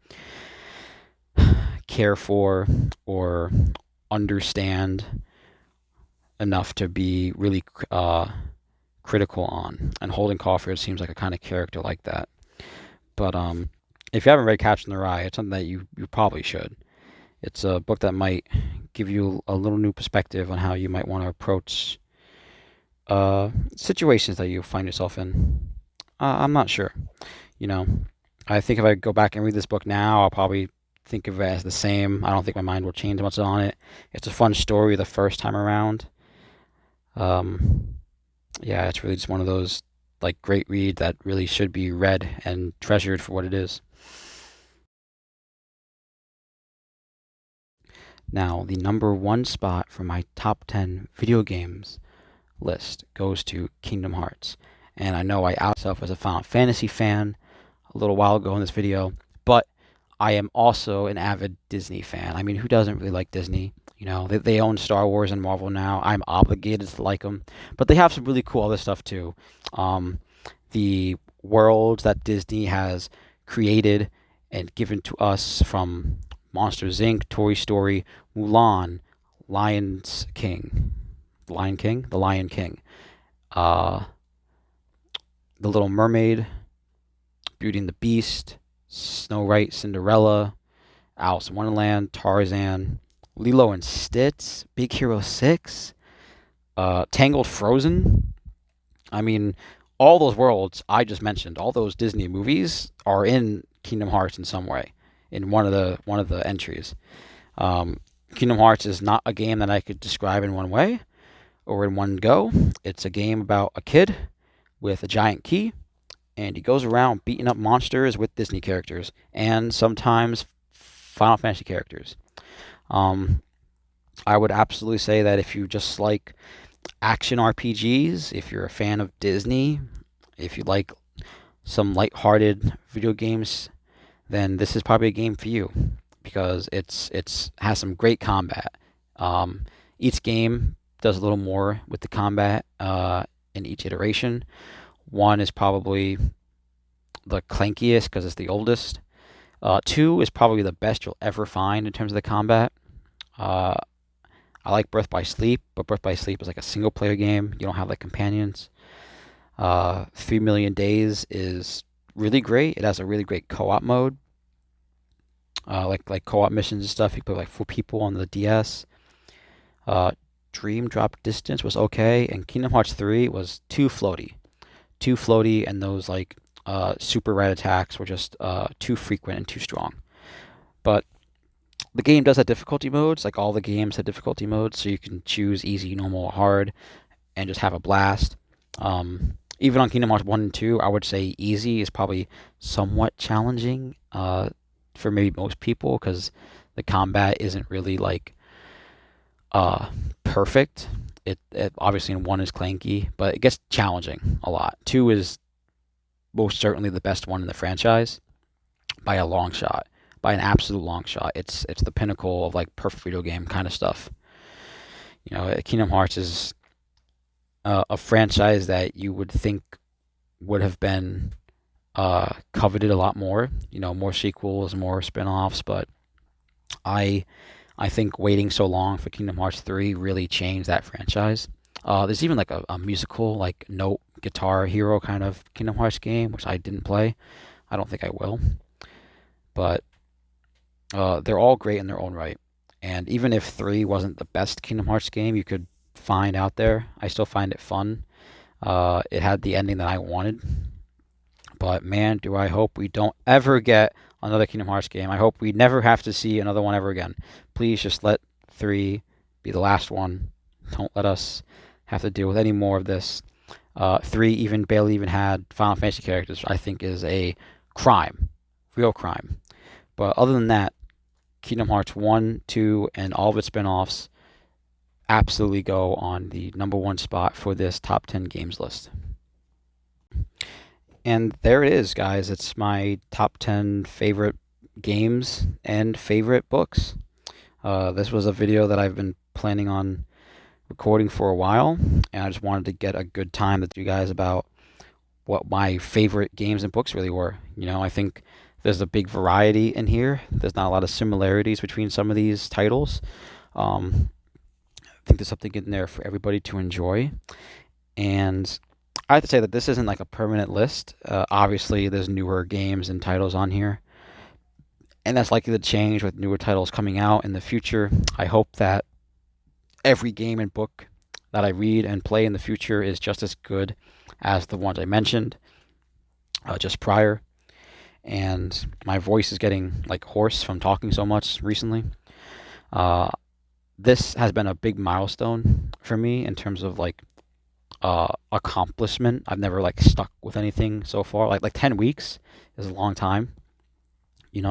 A: care for or understand enough to be really critical on. And Holden Caulfield seems like a kind of character like that. But if you haven't read Catcher in the Rye, it's something that you probably should. It's a book that might give you a little new perspective on how you might want to approach situations that you find yourself in. I'm not sure. I think if I go back and read this book now, I'll probably think of it as the same. I don't think my mind will change much on it. It's a fun story the first time around. Yeah, it's really just one of those like great reads that really should be read and treasured for what it is. Now, the number one spot for my top 10 video games list goes to Kingdom Hearts. And I know I out myself as a Final Fantasy fan a little while ago in this video, but I am also an avid Disney fan. I mean, who doesn't really like Disney? They own Star Wars and Marvel now. I'm obligated to like them, but they have some really cool other stuff too. The worlds that Disney has created and given to us, from Monsters Inc., Toy Story, Mulan, Lion King, uh, The Little Mermaid, Beauty and the Beast, Snow White, Cinderella, Alice in Wonderland, Tarzan, Lilo and Stitch, Big Hero 6, Tangled, Frozen. I mean, all those worlds I just mentioned, all those Disney movies are in Kingdom Hearts in some way, in one of the entries. Kingdom Hearts is not a game that I could describe in one way or in one go. It's a game about a kid with a giant key, and he goes around beating up monsters with Disney characters and sometimes Final Fantasy characters. I would absolutely say that if you just like action RPGs, if you're a fan of Disney, if you like some lighthearted video games, then this is probably a game for you, because it's has some great combat. Each game does a little more with the combat in each iteration. One is probably the clankiest because it's the oldest. Two is probably the best you'll ever find in terms of the combat. Uh, I like Birth by Sleep, but Birth by Sleep is like a single player game. You don't have like companions. 3 Million Days is really great. It has a really great co-op mode, like co-op missions and stuff. You play like 4 people on the DS. Uh, Dream Drop Distance was okay, and Kingdom Hearts 3 was too floaty, and those like super red attacks were just too frequent and too strong. But the game does have difficulty modes, like all the games have difficulty modes, so you can choose easy, normal, or hard, and just have a blast. Even on Kingdom Hearts 1 and 2, I would say easy is probably somewhat challenging for maybe most people because the combat isn't really like uh, perfect. It obviously in 1 is clanky, but it gets challenging a lot. 2 is most certainly the best one in the franchise by a long shot, by an absolute long shot. It's the pinnacle of like perfect video game kind of stuff. Kingdom Hearts is a franchise that you would think would have been coveted a lot more. More sequels, more spin-offs, but I I think waiting so long for Kingdom Hearts 3 really changed that franchise. There's even like a musical, like Note Guitar Hero kind of Kingdom Hearts game, which I didn't play. I don't think I will, but they're all great in their own right. And even if 3 wasn't the best Kingdom Hearts game you could find out there, I still find it fun. It had the ending that I wanted, but man, do I hope we don't ever get another Kingdom Hearts game. I hope we never have to see another one ever again. Please just let 3 be the last one. Don't let us have to deal with any more of this. 3 even barely even had Final Fantasy characters, I think is a crime. Real crime. But other than that, Kingdom Hearts 1, 2, and all of its spin-offs absolutely go on the number one spot for this top 10 games list. And there it is, guys. It's my top 10 favorite games and favorite books. This was a video that I've been planning on recording for a while, and I just wanted to get a good time with you guys about what my favorite games and books really were. I think there's a big variety in here. There's not a lot of similarities between some of these titles. I think there's something in there for everybody to enjoy. And I have to say that this isn't like a permanent list. Obviously, there's newer games and titles on here, and that's likely to change with newer titles coming out in the future. I hope that every game and book that I read and play in the future is just as good as the ones I mentioned just prior. And my voice is getting like hoarse from talking so much recently. This has been a big milestone for me in terms of like accomplishment. I've never like stuck with anything so far. Like 10 weeks is a long time.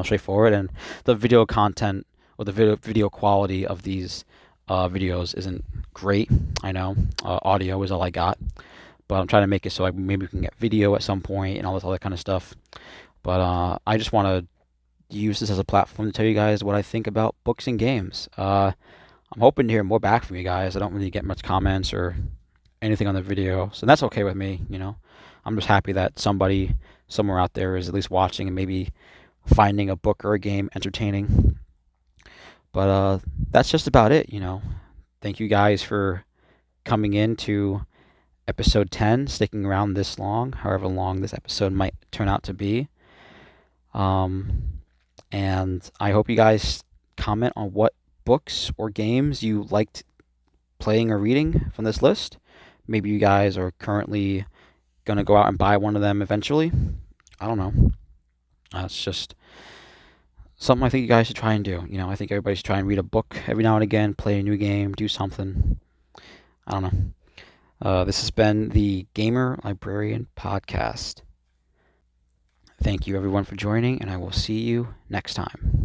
A: Straightforward. And the video content or the video quality of these videos isn't great. I know audio is all I got, but I'm trying to make it so maybe we can get video at some point and all this other kind of stuff. But I just want to use this as a platform to tell you guys what I think about books and games. I'm hoping to hear more back from you guys. I don't really get much comments or anything on the video, so that's okay with me. I'm just happy that somebody somewhere out there is at least watching and maybe finding a book or a game entertaining. But that's just about it. Thank you guys for coming in to episode 10, sticking around this long, however long this episode might turn out to be. And I hope you guys comment on what books or games you liked playing or reading from this list. Maybe you guys are currently going to go out and buy one of them eventually. I don't know. It's just something I think you guys should try and do. I think everybody should try and read a book every now and again, play a new game, do something. I don't know. This has been the Gamer Librarian Podcast. Thank you everyone for joining, and I will see you next time.